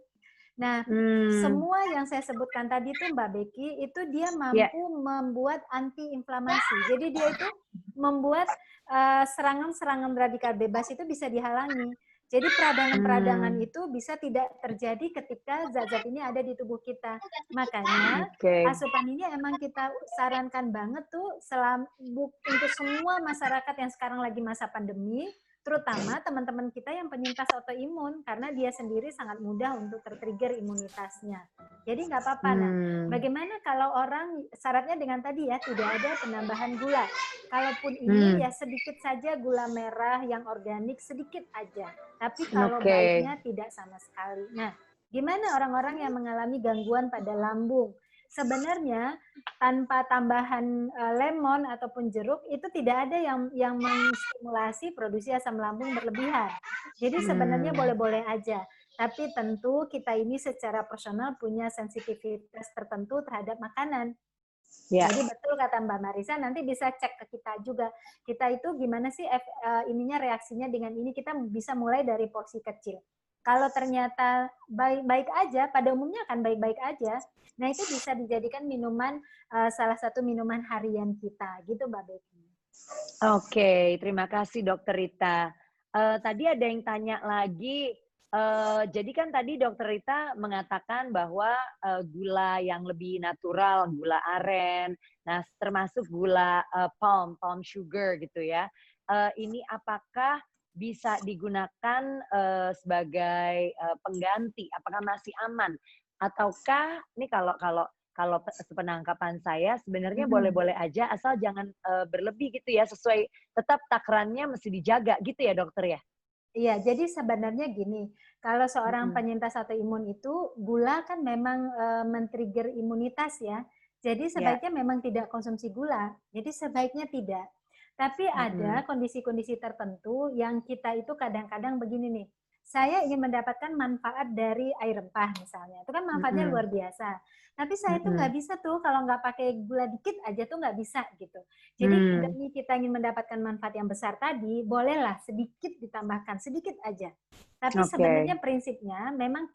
Nah, semua yang saya sebutkan tadi tuh Mbak Becky, itu dia mampu membuat antiinflamasi. Jadi dia itu membuat serangan-serangan radikal bebas itu bisa dihalangi. Jadi peradangan-peradangan itu bisa tidak terjadi ketika zat-zat ini ada di tubuh kita. Makanya asupan ini emang kita sarankan banget tuh untuk semua masyarakat yang sekarang lagi masa pandemi, terutama teman-teman kita yang penyintas autoimun, karena dia sendiri sangat mudah untuk tertrigger imunitasnya. Jadi nggak apa-apa. Nah, bagaimana kalau orang syaratnya dengan tadi ya, tidak ada penambahan gula. Kalaupun ini ya sedikit saja gula merah yang organik, sedikit aja. Tapi kalau baiknya tidak sama sekali. Nah, gimana orang-orang yang mengalami gangguan pada lambung? Sebenarnya tanpa tambahan lemon ataupun jeruk itu tidak ada yang menstimulasi produksi asam lambung berlebihan. Jadi sebenarnya boleh-boleh aja. Tapi tentu kita ini secara personal punya sensitivitas tertentu terhadap makanan. Jadi betul kata Mbak Marisa, nanti bisa cek ke kita juga. Kita itu gimana sih ininya reaksinya dengan ini, kita bisa mulai dari porsi kecil. Kalau ternyata baik-baik aja, pada umumnya akan baik-baik aja. Nah, itu bisa dijadikan minuman, salah satu minuman harian kita. Gitu, Mbak Becky. Oke, terima kasih Dokter Rita. Tadi ada yang tanya lagi, jadi kan tadi Dokter Rita mengatakan bahwa gula yang lebih natural, gula aren, nah termasuk gula palm sugar gitu ya. Ini apakah bisa digunakan sebagai pengganti? Apakah masih aman? Ataukah ini kalau sepenangkapan saya sebenarnya boleh-boleh aja asal jangan berlebih gitu ya, sesuai tetap takarannya mesti dijaga gitu ya dokter ya? Iya, jadi sebenarnya gini, kalau seorang penyintas autoimun itu gula kan memang men-trigger imunitas ya. Jadi sebaiknya memang tidak konsumsi gula. Jadi sebaiknya tidak. Tapi ada kondisi-kondisi tertentu yang kita itu kadang-kadang begini nih. Saya ingin mendapatkan manfaat dari air rempah misalnya. Itu kan manfaatnya luar biasa. Tapi saya tuh nggak bisa tuh kalau nggak pakai gula dikit aja tuh nggak bisa gitu. Jadi demi kita ingin mendapatkan manfaat yang besar tadi, bolehlah sedikit ditambahkan, sedikit aja. Tapi sebenarnya prinsipnya memang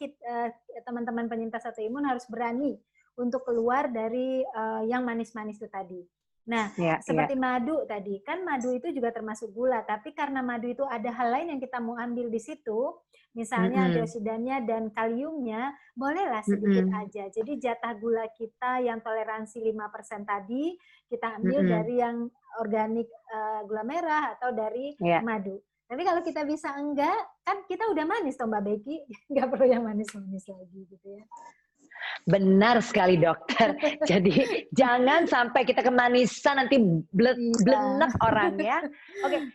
teman-teman penyintas autoimun harus berani untuk keluar dari yang manis-manis itu tadi. Nah, seperti madu tadi, kan madu itu juga termasuk gula, tapi karena madu itu ada hal lain yang kita mau ambil di situ, misalnya antioksidannya dan kaliumnya, bolehlah sedikit aja. Jadi jatah gula kita yang toleransi 5% tadi, kita ambil dari yang organik gula merah atau dari madu. Tapi kalau kita bisa enggak, kan kita udah manis toh Mbak Becky, nggak perlu yang manis-manis lagi gitu ya. Benar sekali dokter. Jadi jangan sampai kita kemanisan nanti blenek orangnya. Oke,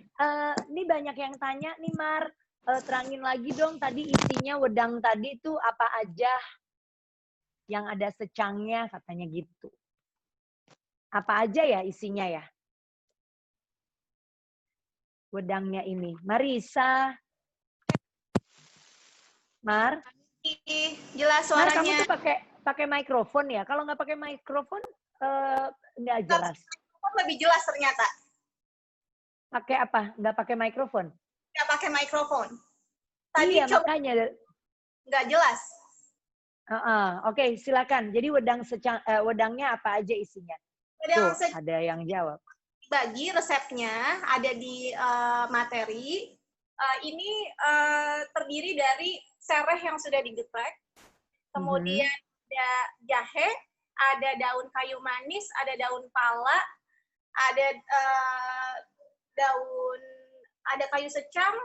ini banyak yang tanya nih Mar, terangin lagi dong tadi isinya wedang tadi itu apa aja yang ada secangnya katanya gitu. Apa aja ya isinya ya? Wedangnya ini. Marisa. Mar? Jelas Mar, suaranya. kamu tuh pakai mikrofon ya? Kalau nggak pakai mikrofon nggak jelas. Lebih jelas ternyata. Pakai apa? Nggak pakai mikrofon? Nggak pakai mikrofon. Tadi iya, coba makanya. Nggak jelas. Oke, silakan. Jadi wedangnya apa aja isinya? Tuh, ada yang jawab. Bagi resepnya ada di materi. Ini terdiri dari sereh yang sudah digeprek, kemudian ada jahe, ada daun kayu manis, ada daun pala, ada ada kayu secang,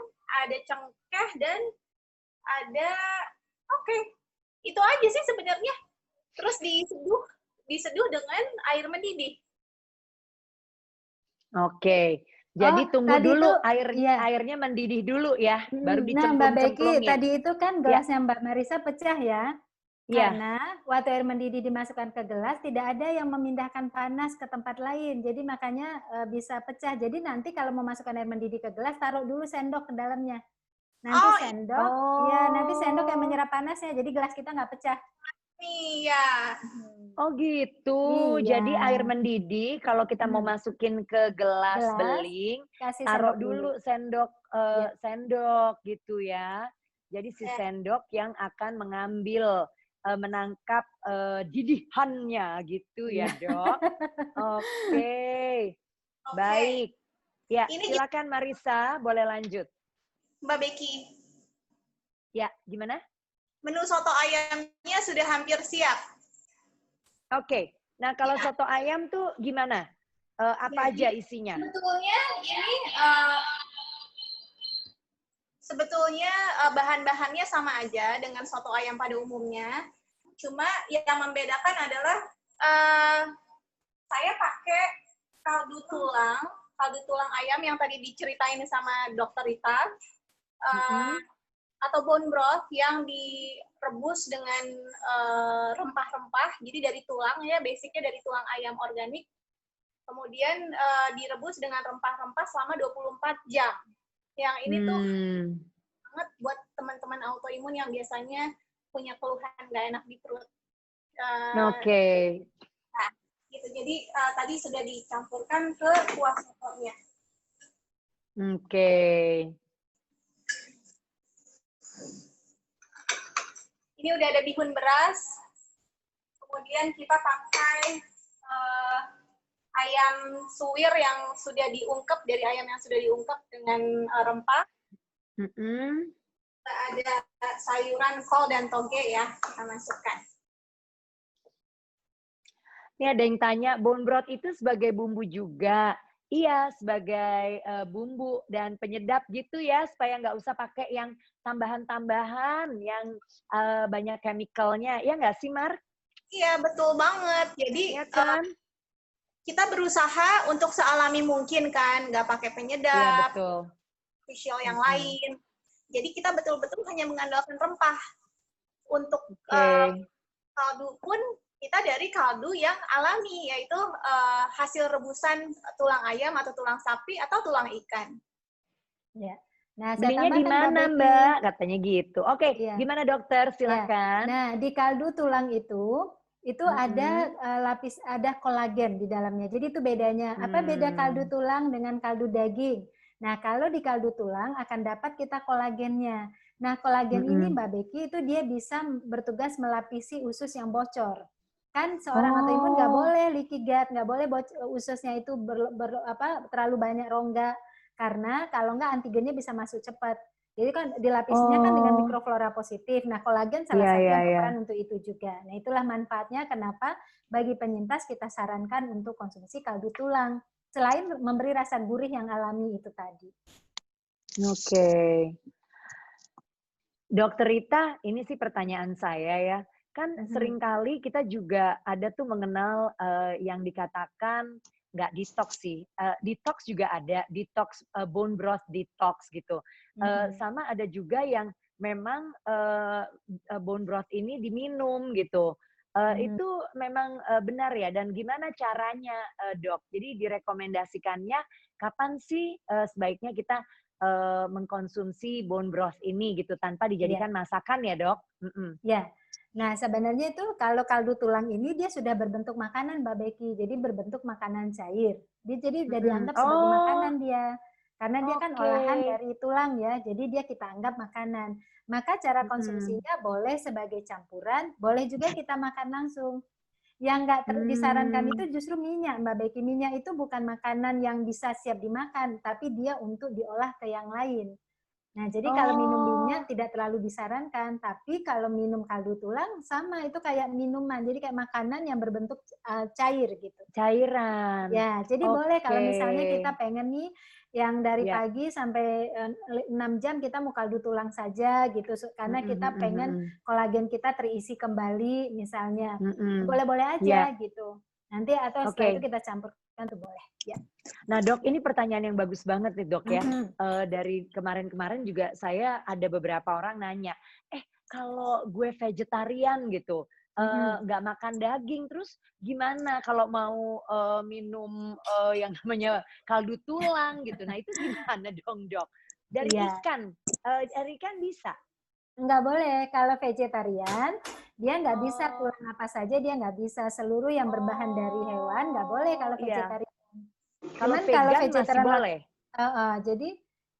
ada cengkeh, dan ada itu aja sih sebenarnya. Terus diseduh dengan air mendidih. Oke. Jadi tunggu dulu airnya mendidih dulu ya, baru Nah Mbak Becky, dicemplung-cemplungin. tadi itu kan gelasnya Mbak Marisa pecah ya. Iya. Karena waktu air mendidih dimasukkan ke gelas, tidak ada yang memindahkan panas ke tempat lain. Jadi makanya bisa pecah. Jadi nanti kalau mau masukkan air mendidih ke gelas, taruh dulu sendok ke dalamnya. Nanti nanti sendok yang menyerap panasnya. Jadi gelas kita nggak pecah. Iya. Oh gitu. Iya. Jadi air mendidih kalau kita mau masukin ke gelas beling, taruh dulu sendok sendok gitu ya. Jadi si sendok yang akan mengambil menangkap didihannya gitu ya, Dok. Oke. Baik. Ya, silakan Marisa, boleh lanjut. Mbak Becky. Ya, gimana? Menu soto ayamnya sudah hampir siap. Oke. Nah, kalau soto ayam tuh gimana? Apa aja isinya? Sebetulnya ini bahan-bahannya sama aja dengan soto ayam pada umumnya. Cuma yang membedakan adalah saya pakai kaldu tulang ayam yang tadi diceritain sama Dokter Rita, atau bone broth yang direbus dengan rempah-rempah. Jadi dari tulang ya, basicnya dari tulang ayam organik. Kemudian direbus dengan rempah-rempah selama 24 jam. Yang ini tuh banget buat teman-teman autoimun yang biasanya punya keluhan nggak enak di perut. Oke. Nah, gitu. Jadi tadi sudah dicampurkan ke kuah sotonya. Oke. Ini udah ada bihun beras. Kemudian kita pakai ayam suwir yang sudah diungkep, dari ayam yang sudah diungkep dengan rempah. Ada sayuran kol dan toge ya, kita masukkan. Ini ada yang tanya, bone broth itu sebagai bumbu juga? Iya, sebagai bumbu dan penyedap gitu ya, supaya nggak usah pakai yang tambahan-tambahan yang banyak chemical-nya. Ya nggak sih, Mar? Iya, betul banget. Jadi ya kan? Kita berusaha untuk sealami mungkin kan, nggak pakai penyedap, artificial yang lain. Jadi kita betul-betul hanya mengandalkan rempah. Untuk kaldu pun kita dari kaldu yang alami, yaitu hasil rebusan tulang ayam atau tulang sapi atau tulang ikan. Ya. Nah, belinya di mana Mbak? Katanya gitu. Oke, gimana dokter? Silakan. Nah, di kaldu tulang itu ada ada kolagen di dalamnya. Jadi itu bedanya. Apa beda kaldu tulang dengan kaldu daging? Nah, kalau di kaldu tulang akan dapat kita kolagennya. Nah, kolagen ini Mbak Becky itu dia bisa bertugas melapisi usus yang bocor. Kan seorang autoimun nggak boleh leaky gut, nggak boleh ususnya itu terlalu banyak rongga, karena kalau nggak antigennya bisa masuk cepat. Jadi kan dilapisinya kan dengan mikroflora positif. Nah, kolagen salah satu yang berperan untuk itu juga. Nah, itulah manfaatnya kenapa bagi penyintas kita sarankan untuk konsumsi kaldu tulang. Selain memberi rasa gurih yang alami itu tadi. Oke. Dokter Rita, ini sih pertanyaan saya ya. Kan seringkali kita juga ada tuh mengenal yang dikatakan nggak detox sih. Detox juga ada, detox bone broth detox gitu. Sama ada juga yang memang bone broth ini diminum gitu. Itu memang benar ya, dan gimana caranya dok? Jadi direkomendasikannya kapan sih sebaiknya kita mengkonsumsi bone broth ini gitu tanpa dijadikan masakan ya dok? Ya, nah sebenarnya itu kalau kaldu tulang ini dia sudah berbentuk makanan Mbak Becky, jadi berbentuk makanan cair. Dia jadi udah dianggap sebagai makanan dia, karena dia kan olahan dari tulang ya, jadi dia kita anggap makanan. Maka cara konsumsinya boleh sebagai campuran, boleh juga kita makan langsung. Yang nggak disarankan itu justru minyak, Mbak Becky. Minyak itu bukan makanan yang bisa siap dimakan, tapi dia untuk diolah ke yang lain. Nah, jadi kalau minum minyak tidak terlalu disarankan, tapi kalau minum kaldu tulang sama, itu kayak minuman, jadi kayak makanan yang berbentuk cair gitu. Cairan. Ya, jadi boleh kalau misalnya kita pengen nih yang dari pagi sampai 6 jam kita mau kaldu tulang saja gitu, karena kita pengen kolagen kita terisi kembali misalnya. Boleh-boleh aja gitu. Nanti atau setelah itu kita campurkan tuh boleh. Ya. Nah dok, ini pertanyaan yang bagus banget nih dok ya. Dari kemarin-kemarin juga saya ada beberapa orang nanya, kalau gue vegetarian gitu, nggak makan daging, terus gimana kalau mau minum yang namanya kaldu tulang gitu? Nah itu gimana dong dok? Dari ikan, dari ikan bisa? Nggak boleh. Kalau vegetarian, dia nggak bisa tulang apa saja, dia nggak bisa. Seluruh yang berbahan dari hewan nggak boleh kalau vegetarian. Cuman kalau vegetarian masih boleh? Jadi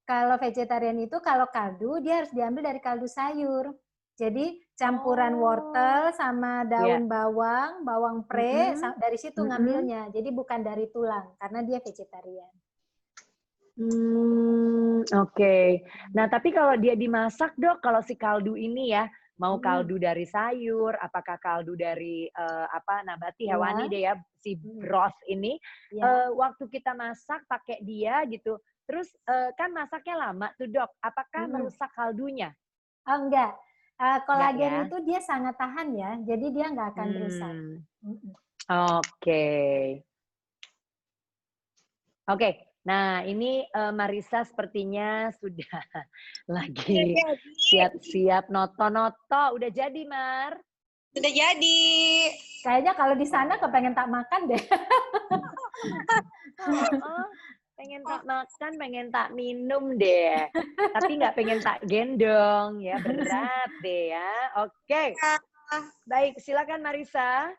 kalau vegetarian itu kalau kaldu, dia harus diambil dari kaldu sayur. Jadi campuran wortel sama daun bawang, bawang pre, dari situ ngambilnya. Jadi bukan dari tulang, karena dia vegetarian. Oke. Nah, tapi kalau dia dimasak, dok, kalau si kaldu ini ya, mau kaldu dari sayur, apakah kaldu dari nabati hewani deh ya, si broth ini, waktu kita masak pakai dia gitu, terus kan masaknya lama tuh dok, apakah merusak kaldunya? Oh enggak. Kolagen itu dia sangat tahan ya, jadi dia nggak akan rusak. Oke. Nah, ini Marissa sepertinya sudah lagi siap-siap noto-noto. Udah jadi, Mar? Sudah jadi. Kayaknya kalau di sana kepengen tak makan deh. Pengen tak makan, pengen tak minum deh. Tapi nggak pengen tak gendong, ya berat deh ya. Oke. Baik, silakan Marissa.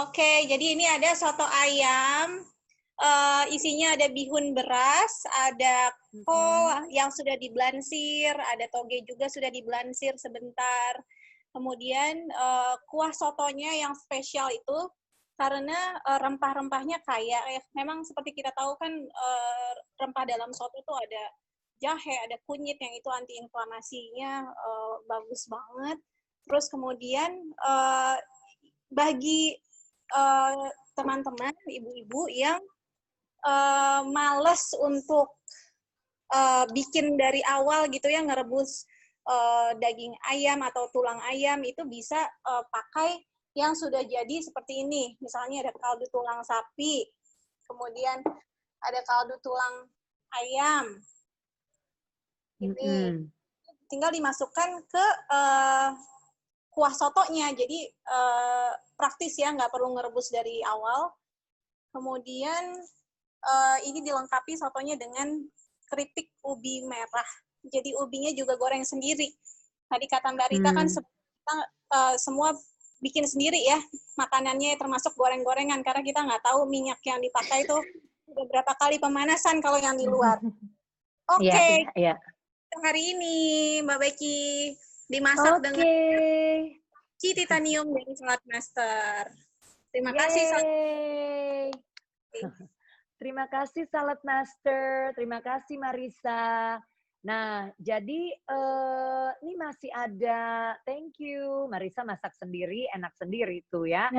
Oke, jadi ini ada soto ayam. Isinya ada bihun beras, ada kol yang sudah diblansir, ada toge juga sudah diblansir sebentar. Kemudian kuah sotonya yang spesial itu karena rempah-rempahnya kaya. Memang seperti kita tahu kan rempah dalam soto itu ada jahe, ada kunyit yang itu antiinflamasinya bagus banget. Terus kemudian bagi teman-teman, ibu-ibu yang males untuk bikin dari awal gitu ya, ngerebus daging ayam atau tulang ayam, itu bisa pakai yang sudah jadi seperti ini. Misalnya ada kaldu tulang sapi, kemudian ada kaldu tulang ayam. Ini tinggal dimasukkan ke kuah sotonya, jadi praktis ya, nggak perlu ngerebus dari awal. Kemudian ini dilengkapi sotonya dengan keripik ubi merah. Jadi ubinya juga goreng sendiri. Tadi kata Mbak Rita kan semua bikin sendiri ya makanannya, termasuk goreng-gorengan, karena kita nggak tahu minyak yang dipakai itu udah berapa kali pemanasan kalau yang di luar. Oke. Hari ini Mbak Becky dimasak dengan Titanium dari Salad Master. Terima kasih. Yeay. Terima kasih Salad Master, terima kasih Marisa. Nah, jadi ini masih ada, thank you. Marisa masak sendiri, enak sendiri tuh ya.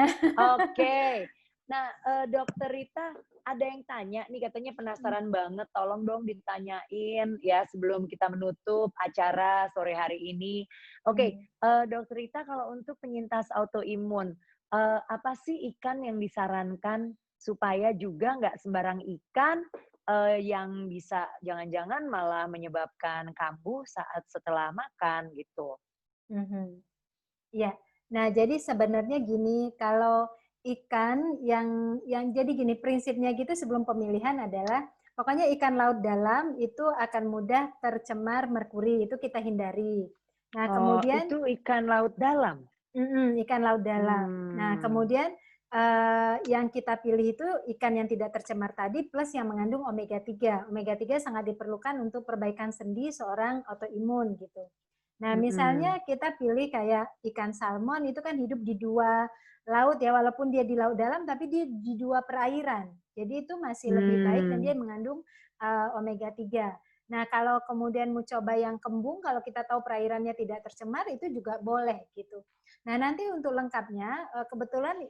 Oke. Nah, Dokter Rita, ada yang tanya nih, katanya penasaran banget, tolong dong ditanyain ya sebelum kita menutup acara sore hari ini. Oke, Dokter Rita, kalau untuk penyintas autoimun, apa sih ikan yang disarankan supaya juga nggak sembarang ikan yang bisa jangan-jangan malah menyebabkan kambuh saat setelah makan gitu. Ya, nah jadi sebenarnya gini, kalau ikan yang jadi gini prinsipnya gitu sebelum pemilihan adalah pokoknya ikan laut dalam itu akan mudah tercemar merkuri, itu kita hindari. Nah kemudian itu ikan laut dalam. Ikan laut dalam. Nah kemudian yang kita pilih itu ikan yang tidak tercemar tadi plus yang mengandung omega 3. Omega 3 sangat diperlukan untuk perbaikan sendi seorang autoimun gitu. Nah, misalnya kita pilih kayak ikan salmon itu kan hidup di 2 laut ya, walaupun dia di laut dalam tapi dia di 2 perairan. Jadi itu masih lebih baik dan dia mengandung omega 3. Nah, kalau kemudian mau coba yang kembung, kalau kita tahu perairannya tidak tercemar, itu juga boleh gitu. Nah, nanti untuk lengkapnya, kebetulan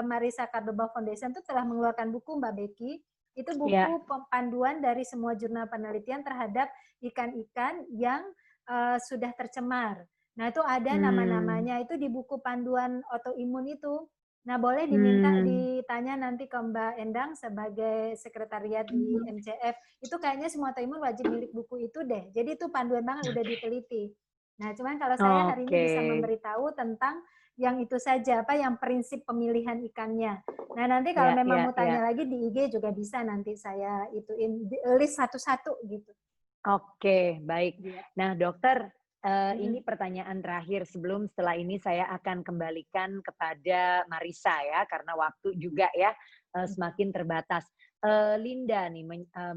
Marisa Cordoba Foundation itu telah mengeluarkan buku Mbak Becky, itu buku panduan dari semua jurnal penelitian terhadap ikan-ikan yang sudah tercemar. Nah, itu ada nama-namanya, itu di buku panduan autoimun itu. Nah, boleh ditanya nanti ke Mbak Endang sebagai sekretariat di MCF. Itu kayaknya semua autoimun wajib milik buku itu deh. Jadi itu panduan banget, udah diteliti. Nah, cuman kalau saya hari ini bisa memberitahu tentang yang itu saja, apa yang prinsip pemilihan ikannya. Nah, nanti kalau memang mau tanya lagi di IG juga bisa nanti saya ituin list satu-satu gitu. Oke, baik. Nah, Dokter, ini pertanyaan terakhir sebelum setelah ini saya akan kembalikan kepada Marisa ya, karena waktu juga ya semakin terbatas. Linda nih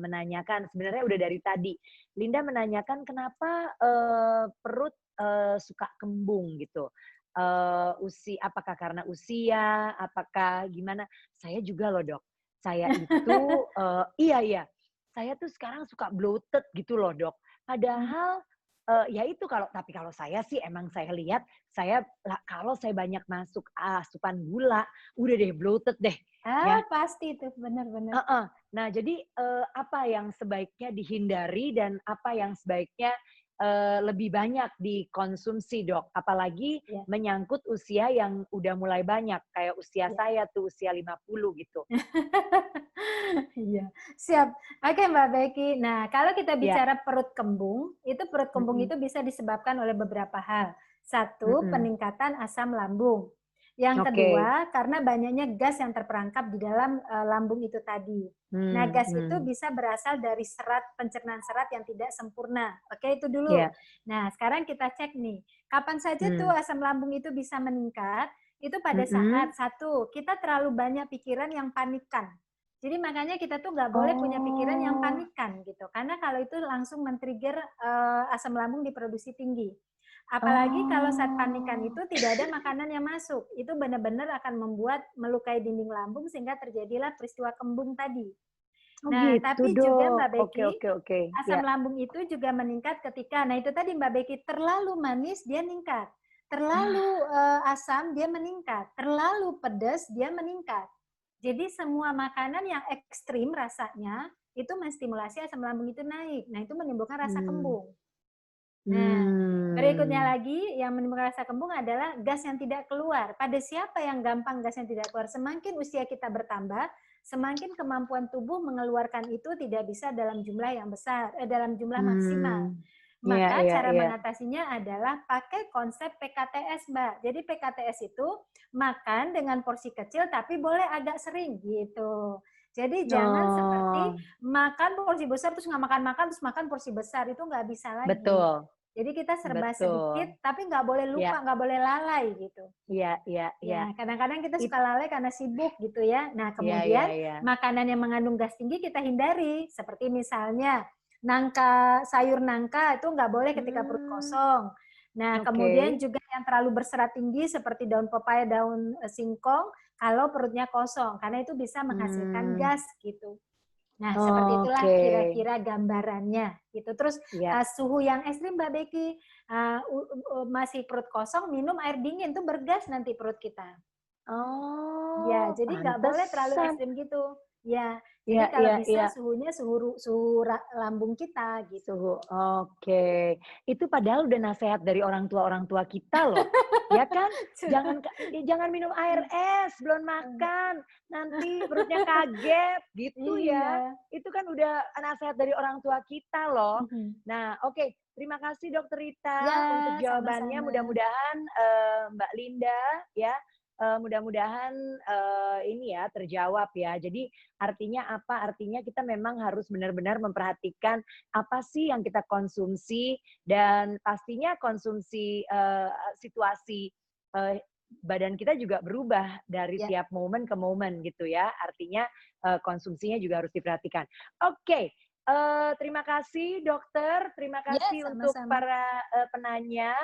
menanyakan, sebenarnya udah dari tadi. Linda menanyakan kenapa perut suka kembung gitu. Apakah karena usia, apakah gimana? Saya juga loh Dok. Saya itu, iya. Saya tuh sekarang suka bloated gitu loh Dok. Padahal ya itu tapi kalau saya sih emang saya lihat kalau saya banyak masuk asupan gula, udah deh bloated deh. Ya. Pasti itu benar-benar. Nah jadi apa yang sebaiknya dihindari dan apa yang sebaiknya lebih banyak dikonsumsi Dok? Apalagi menyangkut usia yang udah mulai banyak kayak usia saya tuh usia 50 gitu. Iya, siap. Oke Mbak Becky. Nah, kalau kita bicara perut kembung, itu perut kembung itu bisa disebabkan oleh beberapa hal. Satu, peningkatan asam lambung. Yang kedua, karena banyaknya gas yang terperangkap di dalam lambung itu tadi. Nah, gas itu bisa berasal dari pencernaan serat yang tidak sempurna. Oke, itu dulu. Nah, sekarang kita cek nih, kapan saja tuh asam lambung itu bisa meningkat, itu pada saat, satu, kita terlalu banyak pikiran yang panikan. Jadi makanya kita tuh nggak boleh punya pikiran yang panikan gitu, karena kalau itu langsung men-trigger asam lambung diproduksi tinggi. Apalagi kalau saat panikan itu tidak ada makanan yang masuk, itu benar-benar akan membuat melukai dinding lambung sehingga terjadilah peristiwa kembung tadi. Nah, gitu, tapi juga Mbak Becky, asam lambung itu juga meningkat ketika, nah itu tadi Mbak Becky, terlalu manis dia meningkat, terlalu asam dia meningkat, terlalu pedas dia meningkat. Jadi semua makanan yang ekstrim rasanya itu menstimulasi asam lambung itu naik. Nah, itu menimbulkan rasa kembung. Nah, berikutnya lagi yang menimbulkan rasa kembung adalah gas yang tidak keluar. Pada siapa yang gampang gas yang tidak keluar? Semakin usia kita bertambah, semakin kemampuan tubuh mengeluarkan itu tidak bisa dalam jumlah yang besar, dalam jumlah maksimal. Maka cara mengatasinya adalah pakai konsep PKTS, Mbak. Jadi PKTS itu makan dengan porsi kecil tapi boleh agak sering gitu. Jadi jangan seperti makan porsi besar terus nggak makan-makan terus makan porsi besar, itu nggak bisa lagi. Betul. Jadi kita serba sedikit, tapi nggak boleh lupa, nggak boleh lalai gitu. Iya. Kadang-kadang kita suka lalai karena sibuk gitu ya. Nah kemudian makanan yang mengandung gas tinggi kita hindari, seperti misalnya sayur nangka itu nggak boleh ketika perut kosong. Nah, kemudian juga yang terlalu berserat tinggi seperti daun pepaya, daun singkong, kalau perutnya kosong, karena itu bisa menghasilkan gas gitu. Nah, seperti itulah kira-kira gambarannya gitu. Terus suhu yang ekstrim Mbak Becky, masih perut kosong, minum air dingin, itu bergas nanti perut kita. Ya, jadi nggak boleh terlalu ekstrim gitu. Ya, jadi kalau bisa suhunya suhu lambung kita gitu. Oke. Itu padahal udah nasihat dari orang tua kita loh. Ya kan? Jangan minum air es, belum makan. Nanti perutnya kaget gitu ya. Itu kan udah nasihat dari orang tua kita loh. Nah, oke. Terima kasih Dokter Rita untuk jawabannya. Mudah-mudahan Mbak Linda ya, mudah-mudahan ini ya terjawab ya. Jadi artinya apa? Artinya kita memang harus benar-benar memperhatikan apa sih yang kita konsumsi, dan pastinya konsumsi situasi badan kita juga berubah dari tiap momen ke momen gitu ya. Artinya konsumsinya juga harus diperhatikan. Oke. Terima kasih dokter, terima kasih untuk para penanya.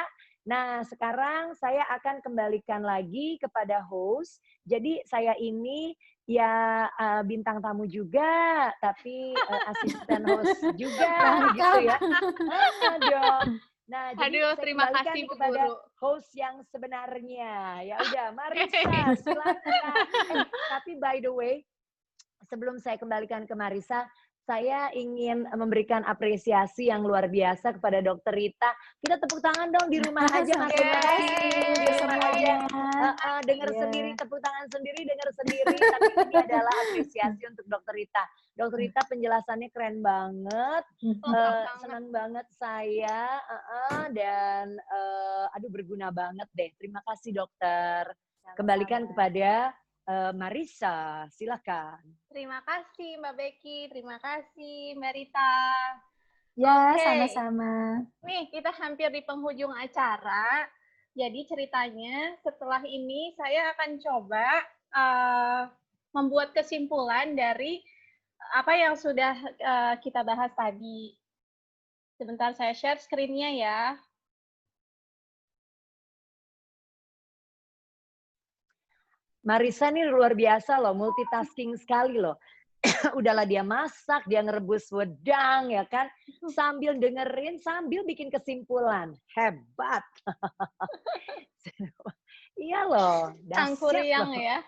Nah, sekarang saya akan kembalikan lagi kepada host. Jadi saya ini ya bintang tamu juga, tapi asisten host juga gitu ya. Nah, jadi terima kasih Bu kepada Guru. Host yang sebenarnya. Ya udah, Marisa, silakan. Tapi by the way, sebelum saya kembalikan ke Marisa, saya ingin memberikan apresiasi yang luar biasa kepada Dokter Rita. Kita tepuk tangan dong di rumah aja masing-masing. Di rumah aja. Dengar sendiri, tepuk tangan sendiri, dengar sendiri. Tapi ini adalah apresiasi untuk Dokter Rita. Dokter Rita penjelasannya keren banget. Senang banget saya. Dan aduh berguna banget deh. Terima kasih dokter. Kembalikan kepada Marisa, silakan. Terima kasih Mbak Becky, terima kasih Mbak Rita. Ya, sama-sama. Nih, kita hampir di penghujung acara. Jadi ceritanya setelah ini saya akan coba membuat kesimpulan dari apa yang sudah kita bahas tadi. Sebentar saya share screen-nya ya. Marisa ini luar biasa loh, multitasking sekali loh. Udahlah dia masak, dia ngerebus wedang ya kan, sambil dengerin, sambil bikin kesimpulan. Hebat. Iya loh, Sangkuriang ya.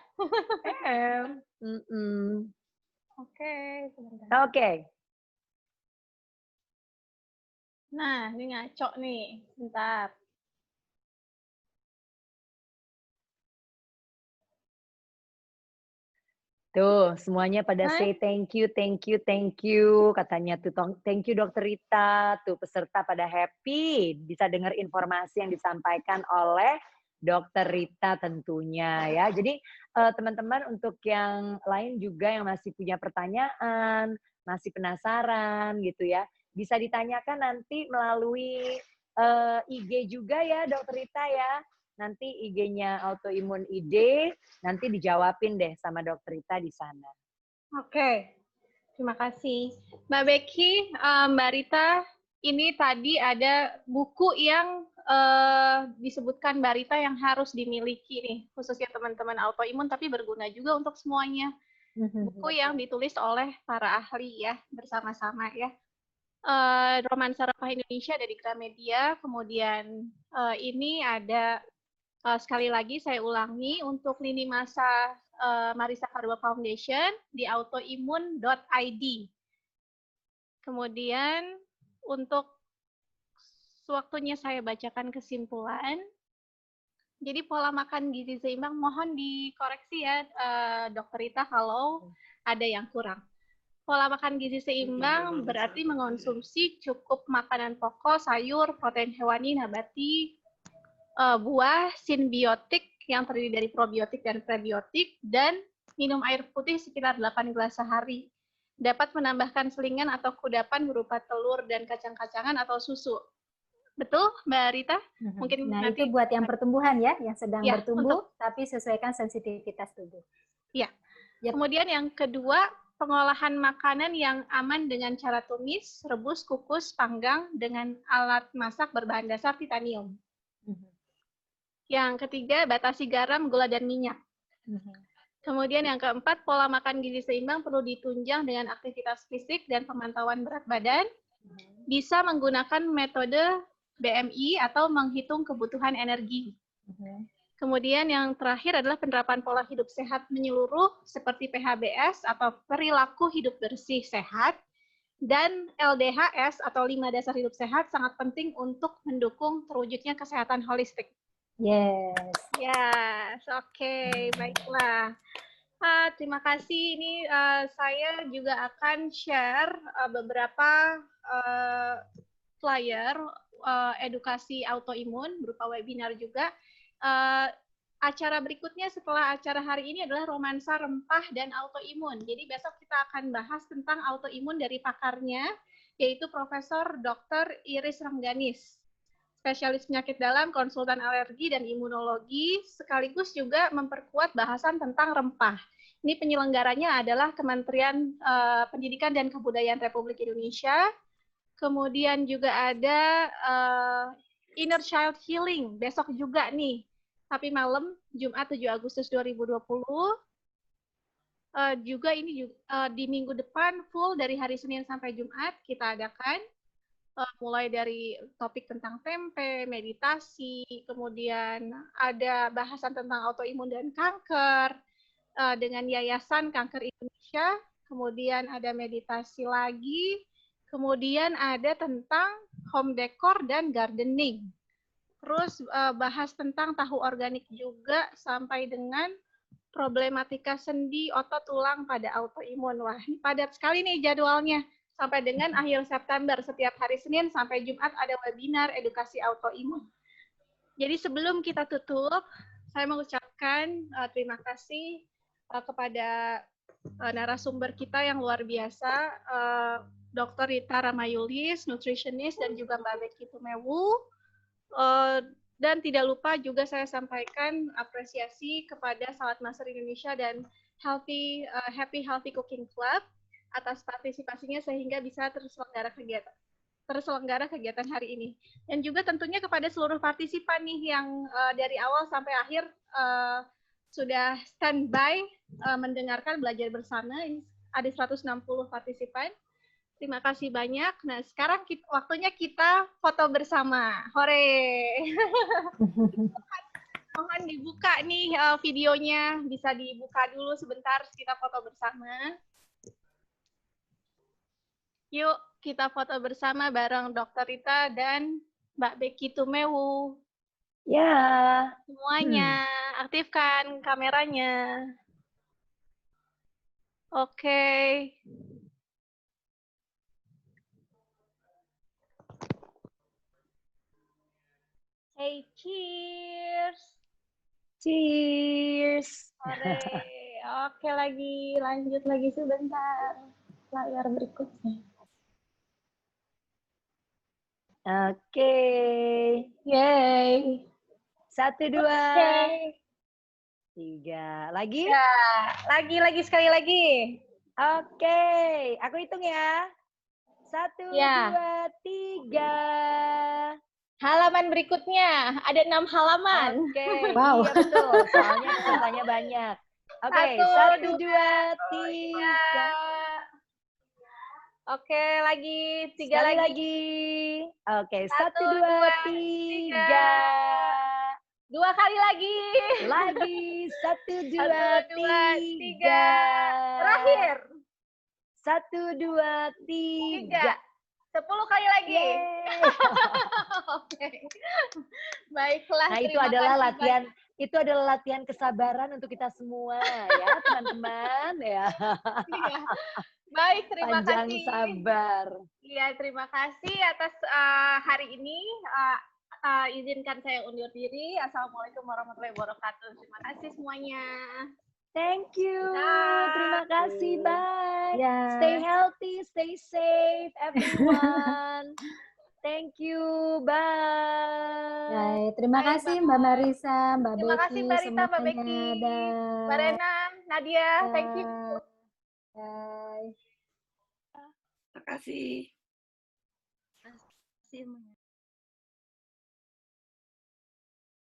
Oke. Nah, ini ngaco nih, bentar. Tuh, semuanya pada say thank you, thank you, thank you. Katanya tuh, thank you Dokter Rita. Tuh, peserta pada happy. Bisa dengar informasi yang disampaikan oleh Dokter Rita tentunya ya. Jadi teman-teman untuk yang lain juga yang masih punya pertanyaan, masih penasaran gitu ya, bisa ditanyakan nanti melalui IG juga ya Dokter Rita ya. Nanti IG-nya Autoimun ID, nanti dijawabin deh sama Dokter Rita di sana. Oke, terima kasih. Mbak Becky, Mbak Rita, ini tadi ada buku yang disebutkan Mbak Rita yang harus dimiliki nih, khususnya teman-teman autoimun, tapi berguna juga untuk semuanya. Buku yang ditulis oleh para ahli ya, bersama-sama ya. Romansa Rempah Indonesia ada di Gramedia, kemudian ini ada sekali lagi saya ulangi untuk lini masa Marisa Karba Foundation di autoimun.id. Kemudian untuk sewaktunya saya bacakan kesimpulan. Jadi pola makan gizi seimbang mohon dikoreksi ya Dokter Rita kalau ada yang kurang. Pola makan gizi seimbang berarti mengonsumsi cukup makanan pokok, sayur, protein hewani, nabati, buah, simbiotik yang terdiri dari probiotik dan prebiotik, dan minum air putih sekitar 8 gelas sehari. Dapat menambahkan selingan atau kudapan berupa telur dan kacang-kacangan atau susu. Betul, Mbak Rita? Mungkin nah, nanti itu buat yang pertumbuhan ya, yang sedang ya, bertumbuh, tapi sesuaikan sensitivitas tubuh. Iya. Kemudian yang kedua, pengolahan makanan yang aman dengan cara tumis, rebus, kukus, panggang dengan alat masak berbahan dasar titanium. Yang ketiga, batasi garam, gula, dan minyak. Kemudian yang keempat, pola makan gizi seimbang perlu ditunjang dengan aktivitas fisik dan pemantauan berat badan. Bisa menggunakan metode BMI atau menghitung kebutuhan energi. Kemudian yang terakhir adalah penerapan pola hidup sehat menyeluruh seperti PHBS atau perilaku hidup bersih sehat. Dan LDHS atau 5 dasar hidup sehat sangat penting untuk mendukung terwujudnya kesehatan holistik. Yes. Yes, oke, baiklah. Terima kasih. Ini saya juga akan share beberapa flyer edukasi autoimun berupa webinar juga. Acara berikutnya setelah acara hari ini adalah romansa rempah dan autoimun. Jadi besok kita akan bahas tentang autoimun dari pakarnya, yaitu Profesor Dr. Iris Rengganis, spesialis penyakit dalam, konsultan alergi dan imunologi, sekaligus juga memperkuat bahasan tentang rempah. Ini penyelenggaranya adalah Kementerian Pendidikan dan Kebudayaan Republik Indonesia. Kemudian juga ada Inner Child Healing, besok juga nih. Tapi malam, Jumat 7 Agustus 2020. Juga ini di minggu depan full dari hari Senin sampai Jumat kita adakan. Mulai dari topik tentang tempe, meditasi, kemudian ada bahasan tentang autoimun dan kanker dengan Yayasan Kanker Indonesia, kemudian ada meditasi lagi, kemudian ada tentang home decor dan gardening. Terus bahas tentang tahu organik juga sampai dengan problematika sendi, otot, tulang pada autoimun. Wah, ini padat sekali nih jadwalnya. Sampai dengan akhir September, setiap hari Senin sampai Jumat ada webinar edukasi autoimun. Jadi sebelum kita tutup, saya mengucapkan terima kasih kepada narasumber kita yang luar biasa, Dr. Rita Ramayulis, nutritionist, dan juga Mbak Becky Tumewu. Dan tidak lupa juga saya sampaikan apresiasi kepada Salat Master Indonesia dan Happy Healthy Cooking Club atas partisipasinya sehingga bisa terselenggara kegiatan hari ini. Dan juga tentunya kepada seluruh partisipan nih yang dari awal sampai akhir sudah standby mendengarkan belajar bersama. Ada 160 partisipan. Terima kasih banyak. Nah, sekarang waktunya kita foto bersama. Hore! Mohon dibuka nih videonya. Bisa dibuka dulu sebentar, kita foto bersama. Yuk, kita foto bersama bareng Dr. Rita dan Mbak Becky Tumewu. Ya. Semuanya, aktifkan kameranya. Oke. Hey, cheers. Cheers. Oke, lanjut lagi sebentar. Layar berikutnya. Oke. Yay. 1, 2, 3. Lagi? Ya, lagi sekali lagi. Oke, aku hitung ya. 1, 2, 3. Halaman berikutnya, ada 6 halaman. Oke, Wow. iya betul. Soalnya pesertanya banyak. Oke, 1, 2, 3. Oke, lagi 3 Sekali lagi. Oke, 1, 2, 3. 2 kali lagi. Lagi 1, 2, 3. Terakhir. 1, 2, 3. 10 kali lagi. Oke. Baiklah. Nah, itu adalah latihan. Itu adalah latihan kesabaran untuk kita semua, ya teman-teman. Ya. Iya. Baik, terima Panjang kasih. sabar. Iya, terima kasih atas hari ini. Izinkan saya undur diri. Assalamualaikum warahmatullahi wabarakatuh. Terima kasih semuanya. Thank you. Dah. Terima kasih. Bye. Ya. Stay healthy, stay safe, everyone. Thank you. Bye. Baik, terima Baik, kasih Mbak Mbak Marisa, Mbak Terima Becky, kasih Mbak Rita, Mbak semuanya. Becky, Dah. Mbak Renang, Nadia. Thank you. Bye. Terima kasih. Terima kasih semuanya.